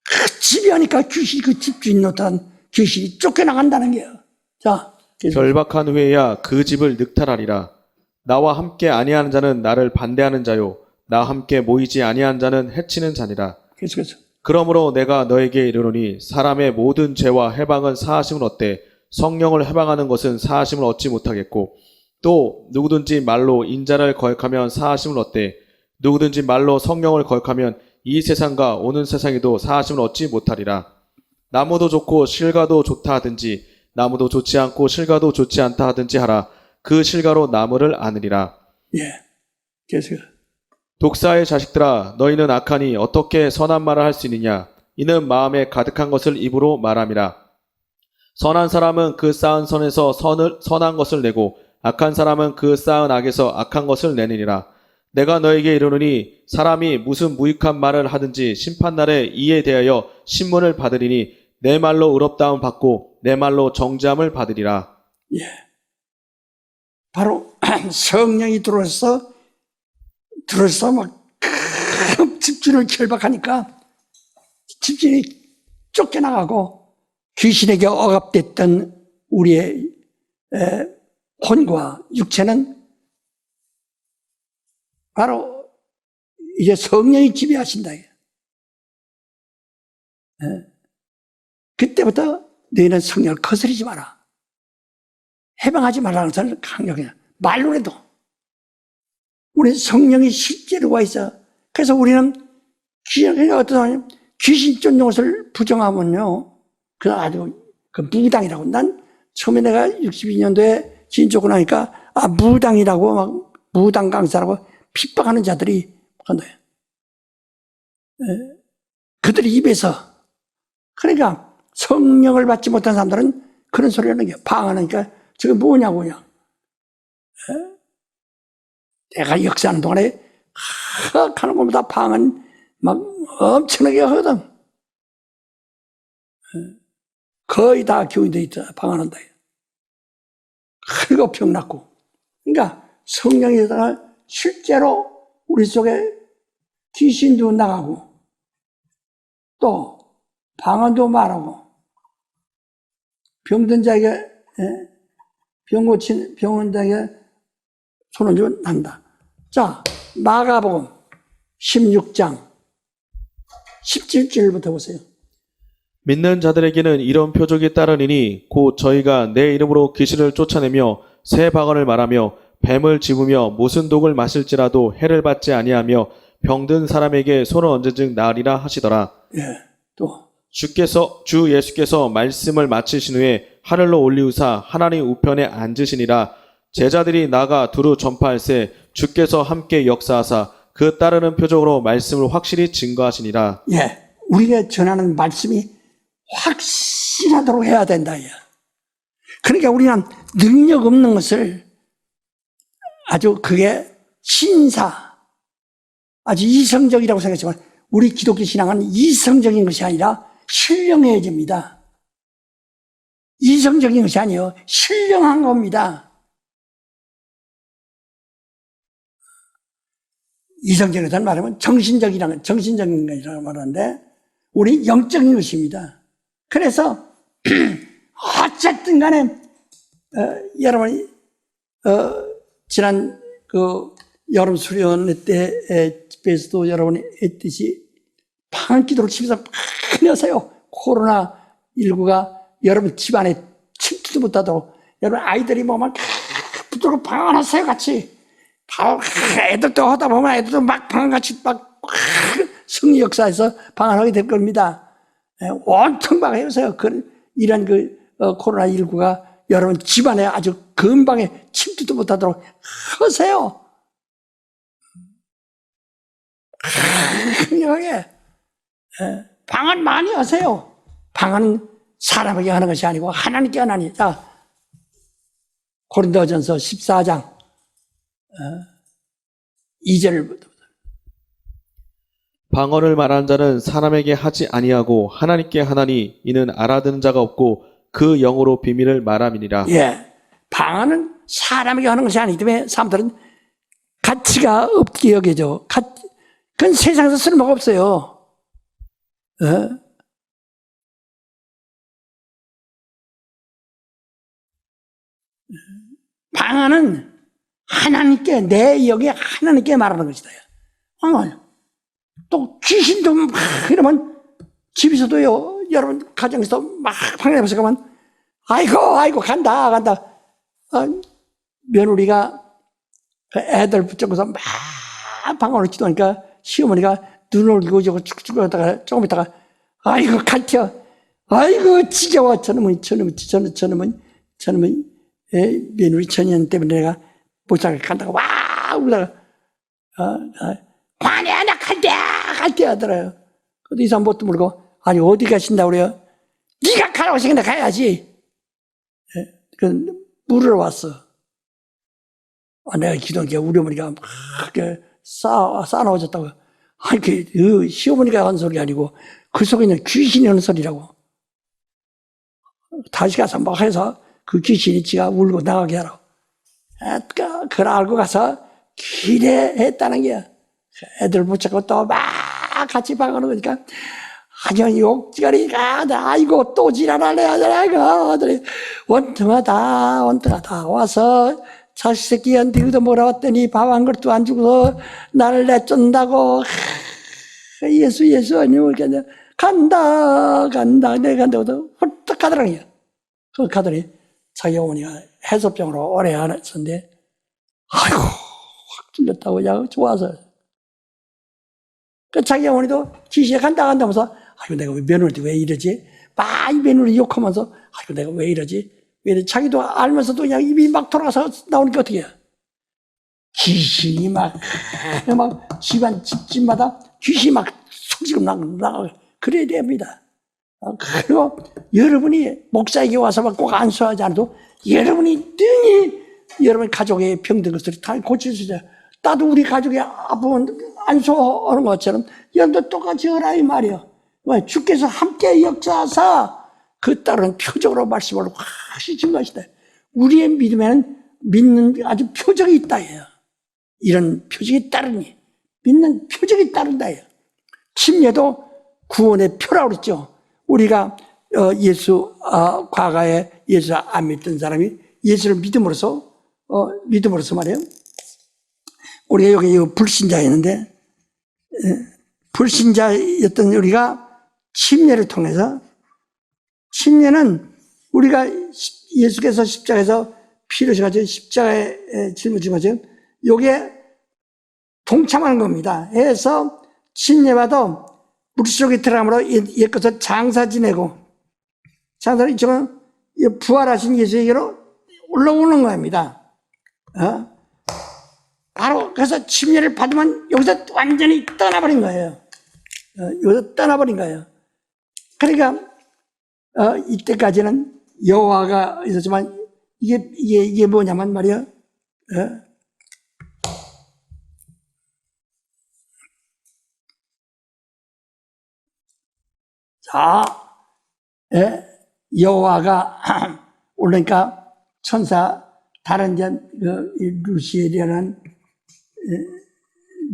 그 집이 하니까 귀신이 그 집주인 노릇한 귀신이 쫓겨나간다는 거예요. 자, 계속. 결박한 후에야 그 집을 늑탈하리라. 나와 함께 아니하는 자는 나를 반대하는 자요 나 함께 모이지 아니한 자는 해치는 자니라. 계속해서. 그러므로 내가 너에게 이르노니 사람의 모든 죄와 해방은 사하심을 얻되 성령을 해방하는 것은 사하심을 얻지 못하겠고 또 누구든지 말로 인자를 거역하면 사하심을 얻되 누구든지 말로 성령을 거역하면 이 세상과 오는 세상에도 사하심을 얻지 못하리라. 나무도 좋고 실과도 좋다 하든지 나무도 좋지 않고 실과도 좋지 않다 하든지 하라. 그 실과로 나무를 아느리라. 예. 계속. 독사의 자식들아 너희는 악하니 어떻게 선한 말을 할 수 있느냐. 이는 마음에 가득한 것을 입으로 말함이라. 선한 사람은 그 쌓은 선에서 선한 것을 내고 악한 사람은 그 쌓은 악에서 악한 것을 내느니라. 내가 너에게 이르노니 사람이 무슨 무익한 말을 하든지 심판날에 이에 대하여 신문을 받으리니 내 말로 의롭다함을 받고 내 말로 정죄함을 받으리라. 예. 바로 성령이 들어서 막 집주인을 결박하니까 집주인이 쫓겨나가고 귀신에게 억압됐던 우리의 혼과 육체는 바로 이제 성령이 지배하신다. 그때부터 너희는 성령을 거스르지 마라. 해방하지 말라는 것을 강력해. 말로라도. 우리 성령이 실제로 와 있어. 그래서 우리는 귀신 쫓는 것을 부정하면요. 그건 아주 무당이라고. 난 처음에 내가 62년도에 진 쫓고 나니까 무당이라고 막 무당 강사라고 핍박하는 자들이 한다. 그들이 입에서 그러니까 성령을 받지 못한 사람들은 그런 소리 하는 게 방언하니까 저게 뭐냐고요. 내가 역사하는 동안에 하는 것보다 방언 막 엄청나게 하거든. 거의 다 교인들이 방언한다. 그리고 병 낫고. 그러니까 성령이 실제로 우리 속에 귀신도 나가고 또 방언도 말하고 병든 자에게 병 고친 병원 자에게 손을 쥐고 난다. 자, 마가복음 16장 17절부터 보세요. 믿는 자들에게는 이런 표적이 따르니니 곧 저희가 내 이름으로 귀신을 쫓아내며 새 방언을 말하며 뱀을 집으며 무슨 독을 마실지라도 해를 받지 아니하며 병든 사람에게 손을 얹은즉 나으리라 하시더라. 예, 또 주 예수께서 말씀을 마치신 후에 하늘로 올리우사 하나님 우편에 앉으시니라. 제자들이 나가 두루 전파할세 주께서 함께 역사하사 그 따르는 표적으로 말씀을 확실히 증거하시니라. 예, 우리가 전하는 말씀이 확실하도록 해야 된다. 그러니까 우리는 능력 없는 것을 아주 그게 신사, 아주 이성적이라고 생각했지만 우리 기독교 신앙은 이성적인 것이 아니라 신령해집니다. 이성적인 것이 아니에요. 신령한 겁니다. 이성적이라는 말하면 정신적인 것이라고 말하는데 우리 영적인 것입니다. 그래서 어쨌든 간에 여러분이 지난 그 여름 수련회 때 집에서도 여러분이 했듯이 방언 기도를 집에서 많이 하세요. 코로나19가 여러분 집안에 침투도 못하도록 여러분 아이들이 뭐만 붙들고 방언하세요 같이. 애들도 하다 보면 애들도 막 방언같이 막 승리 역사에서 방언하게 될 겁니다. 온통 막 해보세요. 이런 코로나19가 여러분 집안에 아주 근방에 침투도 못하도록 하세요. 강력하게 방언 많이 하세요. 방언은 사람에게 하는 것이 아니고 하나님께 하나니. 자, 고린도전서 14장 2절부터. 방언을 말하는 자는 사람에게 하지 아니하고 하나님께 하나니 이는 알아듣는 자가 없고 그 영으로 비밀을 말함이니라. 예, 방언은 사람에게 하는 것이 아니기 때문에 사람들은 가치가 없게 여겨져. 그건 세상에서 쓸모가 없어요. 방언은 하나님께, 내 영에 하나님께 말하는 것이다. 또 귀신도 막 이러면 집에서도요, 여러분 가정에서 막 방언해보세요. 그러면 아이고 간다. 며느리가 애들 붙잡고서 막 방언을 기도하니까 시어머니가 눈을 울고 축축 하다가 조금 있다가 아이고 갈튀어. 아이고 지겨워. 저놈은 며느리 천년 때문에 내가 목사를 간다고 와 울다가 관에 나 갈대 하더라요. 그래도 이 사람 뭣도 모르고 아니 어디 가신다고 그래요? 네가 가라고 생각해 가야지. 그 물으러 왔어. 내가 기도하니까 우리 어머니가 막 싸나워졌다고. 아니 그 시어머니가 한 소리 아니고 그 속에 있는 귀신이 하는 소리라고. 다시 가서 막 해서 그 귀신이 지가 울고 나가게 하라고. 그걸 알고 가서 길에 했다는 게야. 애들 붙잡고 또 막 같이 방언을 하니까 아주 욕지거리가 아이고 또 지랄하네 아들이 원통하다 와서 자식 새끼한테 얻어먹으러왔더니 밥 한 그릇도 안 주고서 나를 내쫓는다고. 예수 아니면 간다 내가 간다고 훌떡 가더라고요. 그 가더니 자기 어머니가 해소병으로 오래 안 했었는데 아이고 확 찔렸다고 야 좋아서. 그 자기 어머니도 지시에 간다 하면서 아이고 내가 며느리한테 왜 이러지? 막 며느리 욕하면서 아이고 내가 왜 이러지? 자기도 알면서도 그냥 입이 막 돌아가서 나오니까 어떻게 해요? 귀신이 막 집집마다 귀신이 막 속지고 나가고 그래야 됩니다. 그리고 여러분이 목사에게 와서 꼭 안수하지 않아도 여러분이 능히 여러분 가족의 병든 것들을 다 고칠 수 있어요. 나도 우리 가족이 아프면 안수하는 것처럼 여러분도 똑같이 하라 이 말이에요. 주께서 함께 역사하사 그 따른 표적으로 말씀을 확실히 증거하시다. 우리의 믿음에는 믿는 아주 표적이 있다예요. 이런 표적이 따르니 믿는 표적이 따른다예요. 침례도 구원의 표라고 그랬죠. 우리가 과거에 예수 안 믿던 사람이 예수를 믿음으로써 말이에요. 우리가 여기 불신자였는데 불신자였던 우리가 침례를 통해서 침례는 우리가 예수께서 십자가에서 피를 흘리셔가지고 십자가에 짊어진 것처럼 요게 동참하는 겁니다. 해서 침례받아 물속에 들어감으로 옛것을 장사 지내고 장사는 이쪽은 부활하신 예수에게로 올라오는 겁니다. 바로 그래서 침례를 받으면 여기서 완전히 떠나버린 거예요. 여기서 떠나버린 거예요. 그러니까 이때까지는 여호와가 있었지만 이게 뭐냐면 말이야. 자, 다 여호와가 올라니까 천사 다른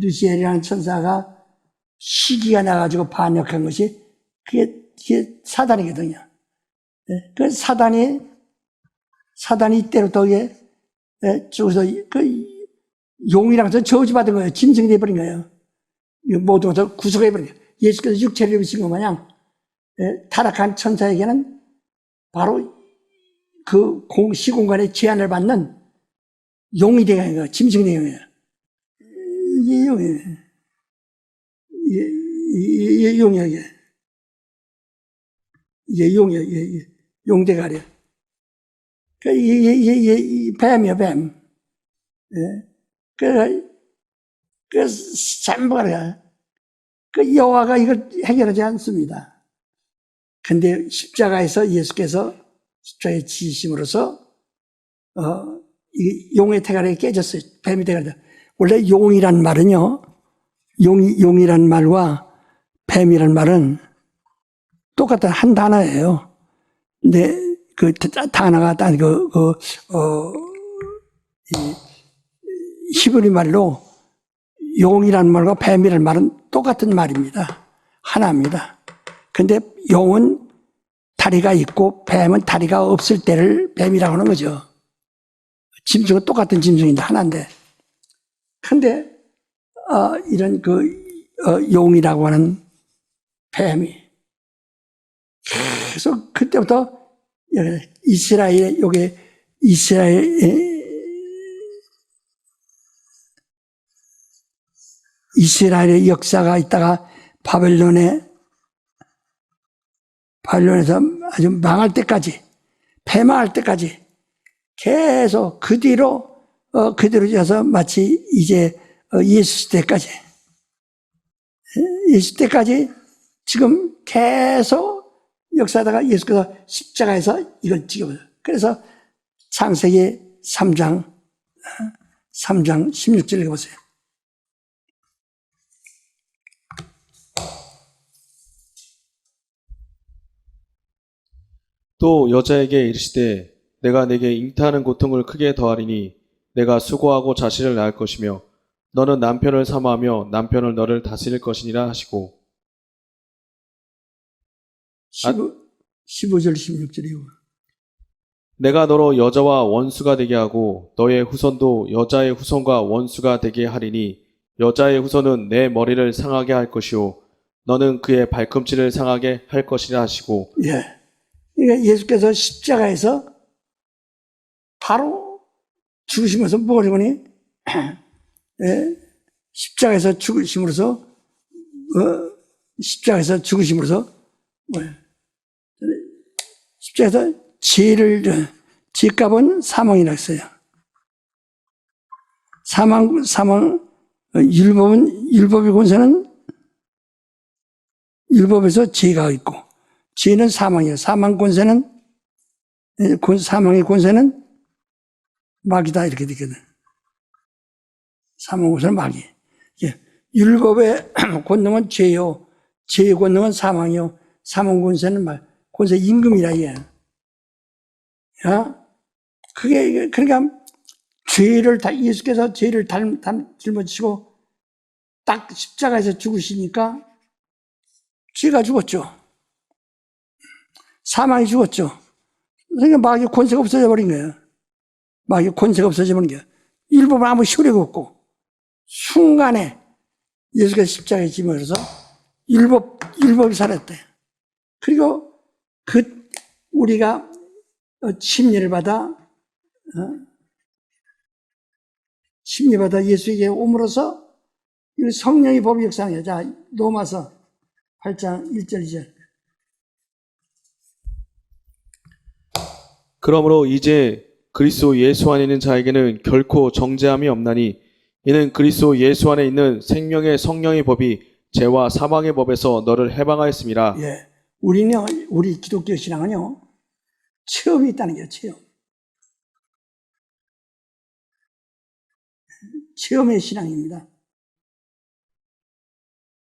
루시엘이라는 천사가 시기가 나가지고 반역한 것이 그게 사단이거든요. 그 사단이 이때부터 저기서 그 용이랑서 저주받은 거예요. 짐승이 돼버린 거예요. 모든 것을 구속해버린 거예요. 예수께서 육체를 입으신 것 마냥 타락한 천사에게는 바로 그 시공간의 제한을 받는 용이 되는 거예요. 짐승이 되는 거예요. 이게 용이에요. 이게 용이야, 이게. 이게 용이야, 이게 용대가리야. 이게 뱀이야, 뱀. 전부 가리야. 여호와가 이걸 해결하지 않습니다. 근데 십자가에서 예수께서 십자가에 지심으로써 이 용의 대가리가 깨졌어요. 뱀의 대가리가. 원래 용이란 말은요, 용이란 말과 뱀이란 말은 똑같은 한 단어예요. 근데 그 단어가 히브리 말로 용이란 말과 뱀이란 말은 똑같은 말입니다. 하나입니다. 근데 용은 다리가 있고 뱀은 다리가 없을 때를 뱀이라고 하는 거죠. 짐승은 똑같은 짐승인데 하나인데. 근데 이런 용이라고 하는 뱀이 그래서 그때부터 이스라엘의 역사가 있다가 바벨론에서 아주 망할 때까지, 패망할 때까지 계속 그 뒤로 이어서 마치 이제 예수 때까지 지금 계속 역사하다가 예수께서 십자가에서 이걸 찍어버려요. 그래서 창세기 3장 16절 읽어보세요. 또 여자에게 이르시되 내가 내게 잉태하는 고통을 크게 더하리니 내가 수고하고 자식을 낳을 것이며 너는 남편을 사모하며 남편을 너를 다스릴 것이니라 하시고 15절 16절이고 내가 너로 여자와 원수가 되게 하고 너의 후손도 여자의 후손과 원수가 되게 하리니 여자의 후손은 내 머리를 상하게 할 것이요 너는 그의 발꿈치를 상하게 할 것이라 하시고 그러니까 예수께서 십자가에서 바로 죽으시면서 뭐라고 하니? 십자가에서 죽으심으로써 십자가에서 죄값은 사망이라고 했어요. 율법의 권세는 율법에서 죄가 있고 죄는 사망이에요. 사망의 권세는 마귀다 이렇게 되거든. 사망의 권세는 마귀. 율법의 권능은 죄요. 죄의 권능은 사망이요. 사망 권세는 권세 임금이라 이게. 그게 그러니까 예수께서 죄를 짊어지시고 딱 십자가에서 죽으시니까 죄가 죽었죠. 사망이 죽었죠. 그러니까 마귀 권세가 없어져 버린 거예요. 마귀 권세가 없어져 버린 거예요. 율법은 아무 효력이 없고 순간에 예수가 십자가에 짐어서 율법이 사라졌대. 그리고 우리가 침례를 받아 예수에게 옴으로써 성령의 법이 역사하는 거예요. 자, 로마서 8장 1절 2절. 그러므로 이제 그리스도 예수 안에 있는 자에게는 결코 정죄함이 없나니 이는 그리스도 예수 안에 있는 생명의 성령의 법이 죄와 사망의 법에서 너를 해방하였습니다. 우리 기독교 신앙은요, 체험이 있다는 거예요, 체험. 체험의 신앙입니다.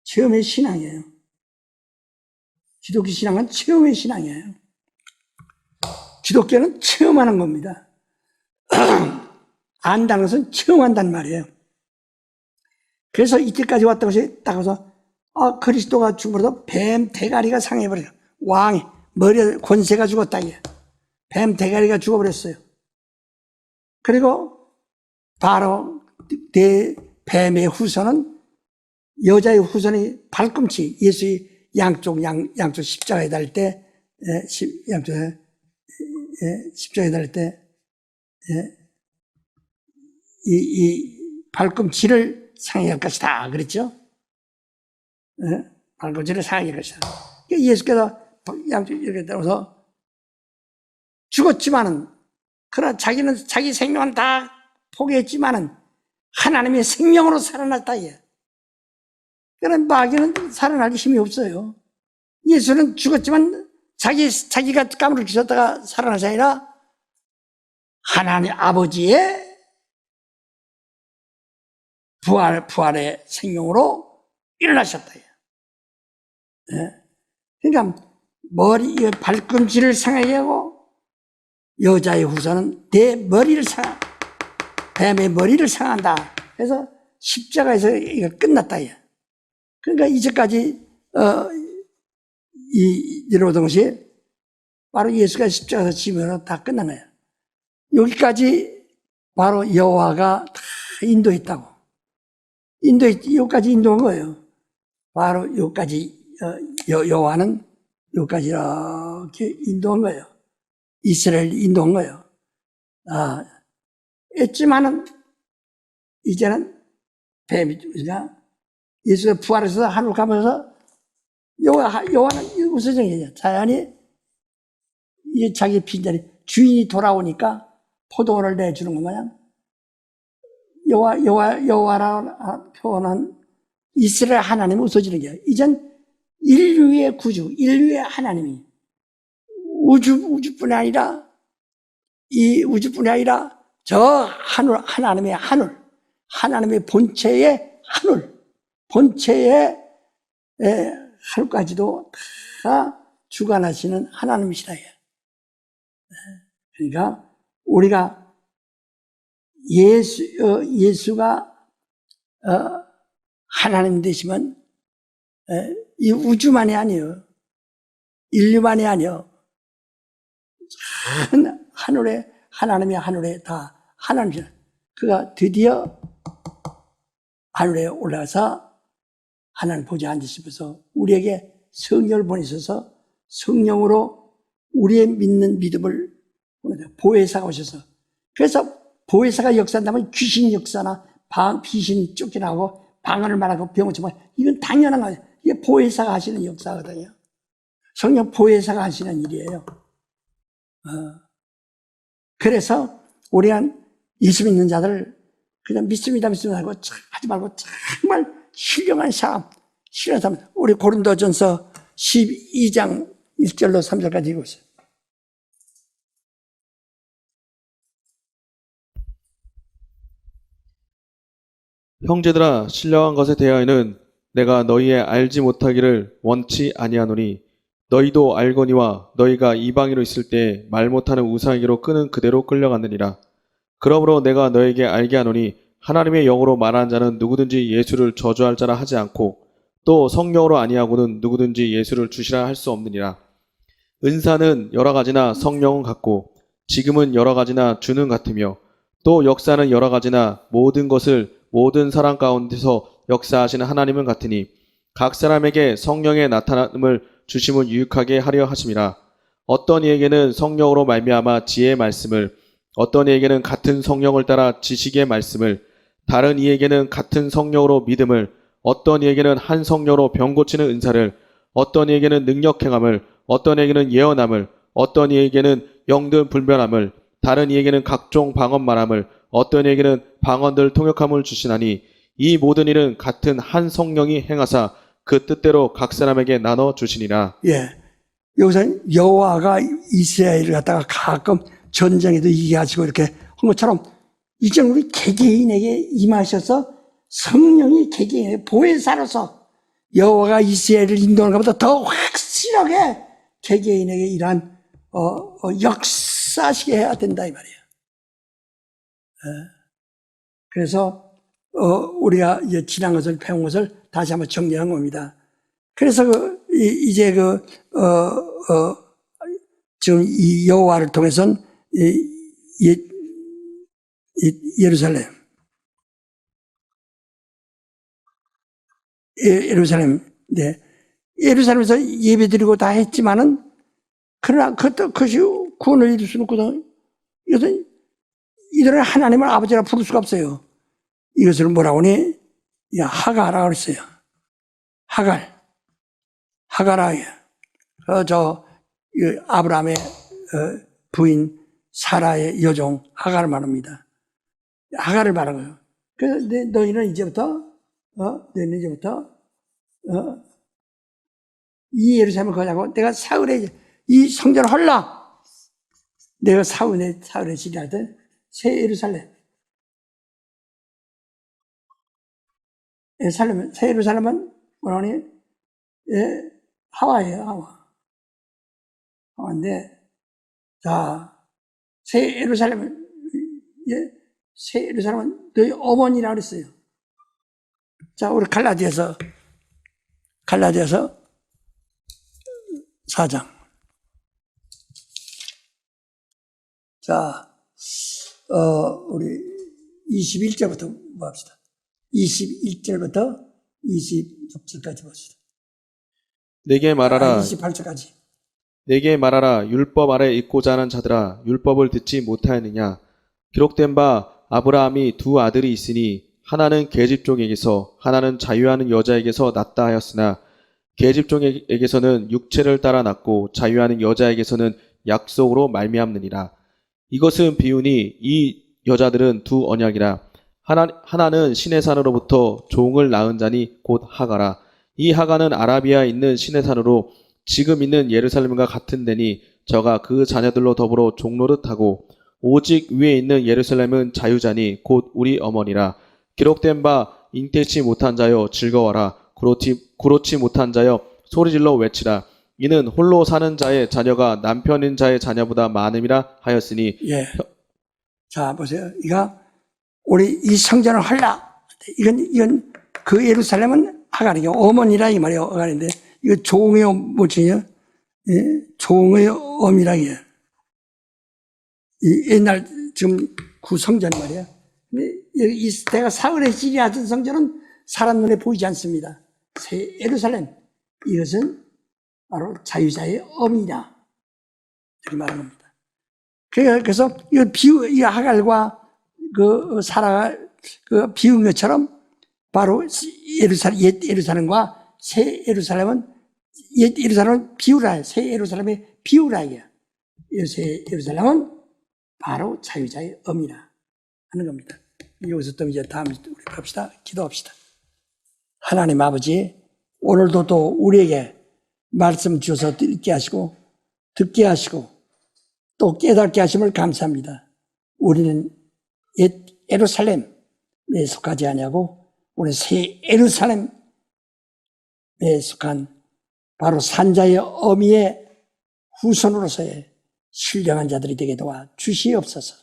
체험의 신앙이에요. 기독교 신앙은 체험의 신앙이에요. 기독교는 체험하는 겁니다. 안다는 것은 체험한단 말이에요. 그래서 이때까지 왔다고 해서 딱 와서 그리스도가 죽음으로써 뱀 대가리가 상해버려요. 왕이 머리에 권세가 죽었다. 뱀 대가리가 죽어버렸어요. 그리고 바로 뱀의 후손은 여자의 후손이 발꿈치 예수의 양쪽 십자가에 달릴 때 십자가에 달릴 때 이 발꿈치를 상하게 할 것이다 그랬죠. 발꿈치를 상하게 할 것이다. 예수께서 양쪽 이렇게 들어서 죽었지만은 그러나 자기는 자기 생명을 다 포기했지만은 하나님의 생명으로 살아났다. 그런 마귀는 살아날 힘이 없어요. 예수는 죽었지만 자기가 까무를 주셨다가 살아나지 아니라 하나님 아버지의 부활의 생명으로 일어나셨다. 그러니까 발꿈치를 상하게 하고 여자의 후손은 뱀의 머리를 상한다. 그래서 십자가에서 이거 끝났다. 그러니까 이제까지 이러던 것이 바로 예수가 십자가에서 지면으로 다 끝난 거예요. 여기까지 바로 여호와가 다 인도했다고. 여기까지 인도한 거예요. 바로 여기까지 여호와는 여기까지 이렇게 인도한 거예요. 이스라엘 인도한 거예요. 했지만은 이제는 뱀이 예수가 부활해서 하늘 가면서 여호와는 우선적이에요. 자연히 이게 자기 빈자리 주인이 돌아오니까 포도원을 내주는 것 마냥 여호와라고 표현한 이스라엘 하나님이 웃어지는 거예요. 이젠 인류의 구주, 인류의 하나님이 우주뿐이 아니라 저 하나님의 본체의 본체의 하늘까지도 다 주관하시는 하나님이시다. 그러니까 우리가 예수가 하나님 되시면 이 우주만이 아니에요. 인류만이 아니에요. 하나님이 하늘에 다 하나님이시다. 그가 드디어 하늘에 올라가서 하나님 보좌에 앉으시면서 우리에게 성령을 보내셔서 성령으로 우리의 믿는 믿음을 보혜사가 오셔서, 그래서 보혜사가 역사한다면 귀신 역사나 귀신이 쫓겨나고 방언을 말하고 병을 치면 이건 당연한 거예요. 이게 보혜사가 하시는 역사거든요. 성령 보혜사가 하시는 일이에요. 그래서 우리가 예수 믿는 자들 그냥 믿습니다 하고 하지 말고 정말 신령한 사람, 우리 고린도전서 12장 1절로 3절까지 읽었어요. 형제들아, 신령한 것에 대하여는 내가 너희의 알지 못하기를 원치 아니하노니 너희도 알거니와 너희가 이방인으로 있을 때 말 못하는 우상에게로 끄는 그대로 끌려갔느니라. 그러므로 내가 너에게 알게 하노니 하나님의 영으로 말하는 자는 누구든지 예수를 저주할 자라 하지 않고 또 성령으로 아니하고는 누구든지 예수를 주시라 할 수 없느니라. 은사는 여러 가지나 성령은 같고 지금은 여러 가지나 주는 같으며 또 역사는 여러 가지나 모든 것을 모든 사람 가운데서 역사하시는 하나님은 같으니 각 사람에게 성령의 나타남을 주심은 유익하게 하려 하심이라. 어떤 이에게는 성령으로 말미암아 지혜의 말씀을, 어떤 이에게는 같은 성령을 따라 지식의 말씀을, 다른 이에게는 같은 성령으로 믿음을, 어떤 이에게는 한 성령으로 병 고치는 은사를, 어떤 이에게는 능력 행함을, 어떤 이에게는 예언함을, 어떤 이에게는 영들 분별함을, 다른 이에게는 각종 방언 말함을, 어떤 이에게는 방언들 통역함을 주시나니 이 모든 일은 같은 한 성령이 행하사 그 뜻대로 각 사람에게 나눠 주시니라. 여기서 여호와가 이스라엘을 갖다가 가끔 전쟁에도 이기하시고 이렇게 한 것처럼 이제 우리 개개인에게 임하셔서 성령이 개개인의 보혜사로서 여호와가 이스라엘을 인도하는 것보다 더 확실하게 개개인에게 이러한 역사시게 해야 된다 이 말이에요. 그래서 우리가 이제 지난 것을 배운 것을 다시 한번 정리한 겁니다. 그래서 이제 지금 이 여호와를 통해서는 네. 예루살렘에서 예배드리고 다 했지만은, 그러나 그것이 구원을 이룰 수는 없거든. 이들은 하나님을 아버지라 부를 수가 없어요. 이것을 뭐라고 하니? 하가라고 그랬어요. 하가라. 아브라함의 부인 사라의 여종 하가를 말합니다. 하가를 말한 거예요. 그래서 너희는 이제부터 이 예루살렘을 거냐고, 내가 사흘에 이 성전을 헐라. 내가 사흘에 지날 때 새 새 예루살렘은 뭐라고 하니? 하와예요, 하와인데, 자, 새 예루살렘은 너희 어머니라 그랬어요. 자, 우리 갈라디아서 4장. 자, 우리 21절부터 봅시다. 21절부터 26절까지 봅시다. 내게 말하라. 28절까지. 내게 말하라. 율법 아래 있고자 하는 자들아, 율법을 듣지 못하였느냐? 기록된 바 아브라함이 두 아들이 있으니 하나는 계집종에게서 하나는 자유하는 여자에게서 낳다 하였으나 계집종에게서는 육체를 따라 낳고 자유하는 여자에게서는 약속으로 말미암느니라. 이것은 비유니 이 여자들은 두 언약이라. 하나는 시내 산으로부터 종을 낳은 자니 곧 하가라. 이 하가는 아라비아에 있는 시내 산으로 지금 있는 예루살렘과 같은 데니 저가 그 자녀들로 더불어 종노릇하고 오직 위에 있는 예루살렘은 자유자니 곧 우리 어머니라. 기록된 바 잉태치 못한 자여 즐거워라. 구로치 못한 자여 소리질러 외치라. 이는 홀로 사는 자의 자녀가 남편인 자의 자녀보다 많음이라 하였으니. 예. 자, 보세요. 우리 이 성전을 헐라. 이건 그 예루살렘은 하갈이요. 어머니라 이 말이에요. 하갈인데, 이거 종의 모친이요. 예? 종의 어미라 이게. 옛날 지금 구성전 말이에요. 근데 내가 사흘에 지리하던 성전은 사람 눈에 보이지 않습니다. 새 예루살렘, 이것은 바로 자유자의 어미다 이렇게 말하는 겁니다. 그래서 이 하갈과 그 사라가 비운 것처럼 바로 옛 예루살렘과 새 예루살렘은, 옛 예루살렘은 비우라, 새 예루살렘의 비우라 이게. 새 예루살렘은 바로 자유자의 어미라 하는 겁니다. 여기서 또 이제 다음 우리 봅시다. 기도합시다. 하나님 아버지, 오늘도 또 우리에게 말씀 주셔서 읽게 하시고 듣게 하시고 또 깨닫게 하심을 감사합니다. 우리는 옛 예루살렘에 속하지 아니하고 우리 새 예루살렘에 속한 바로 산자의 어미의 후손으로서의 신령한 자들이 되게 도와 주시옵소서.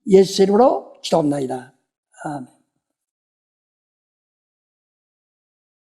예수 이름으로 기도합나이다. 아멘.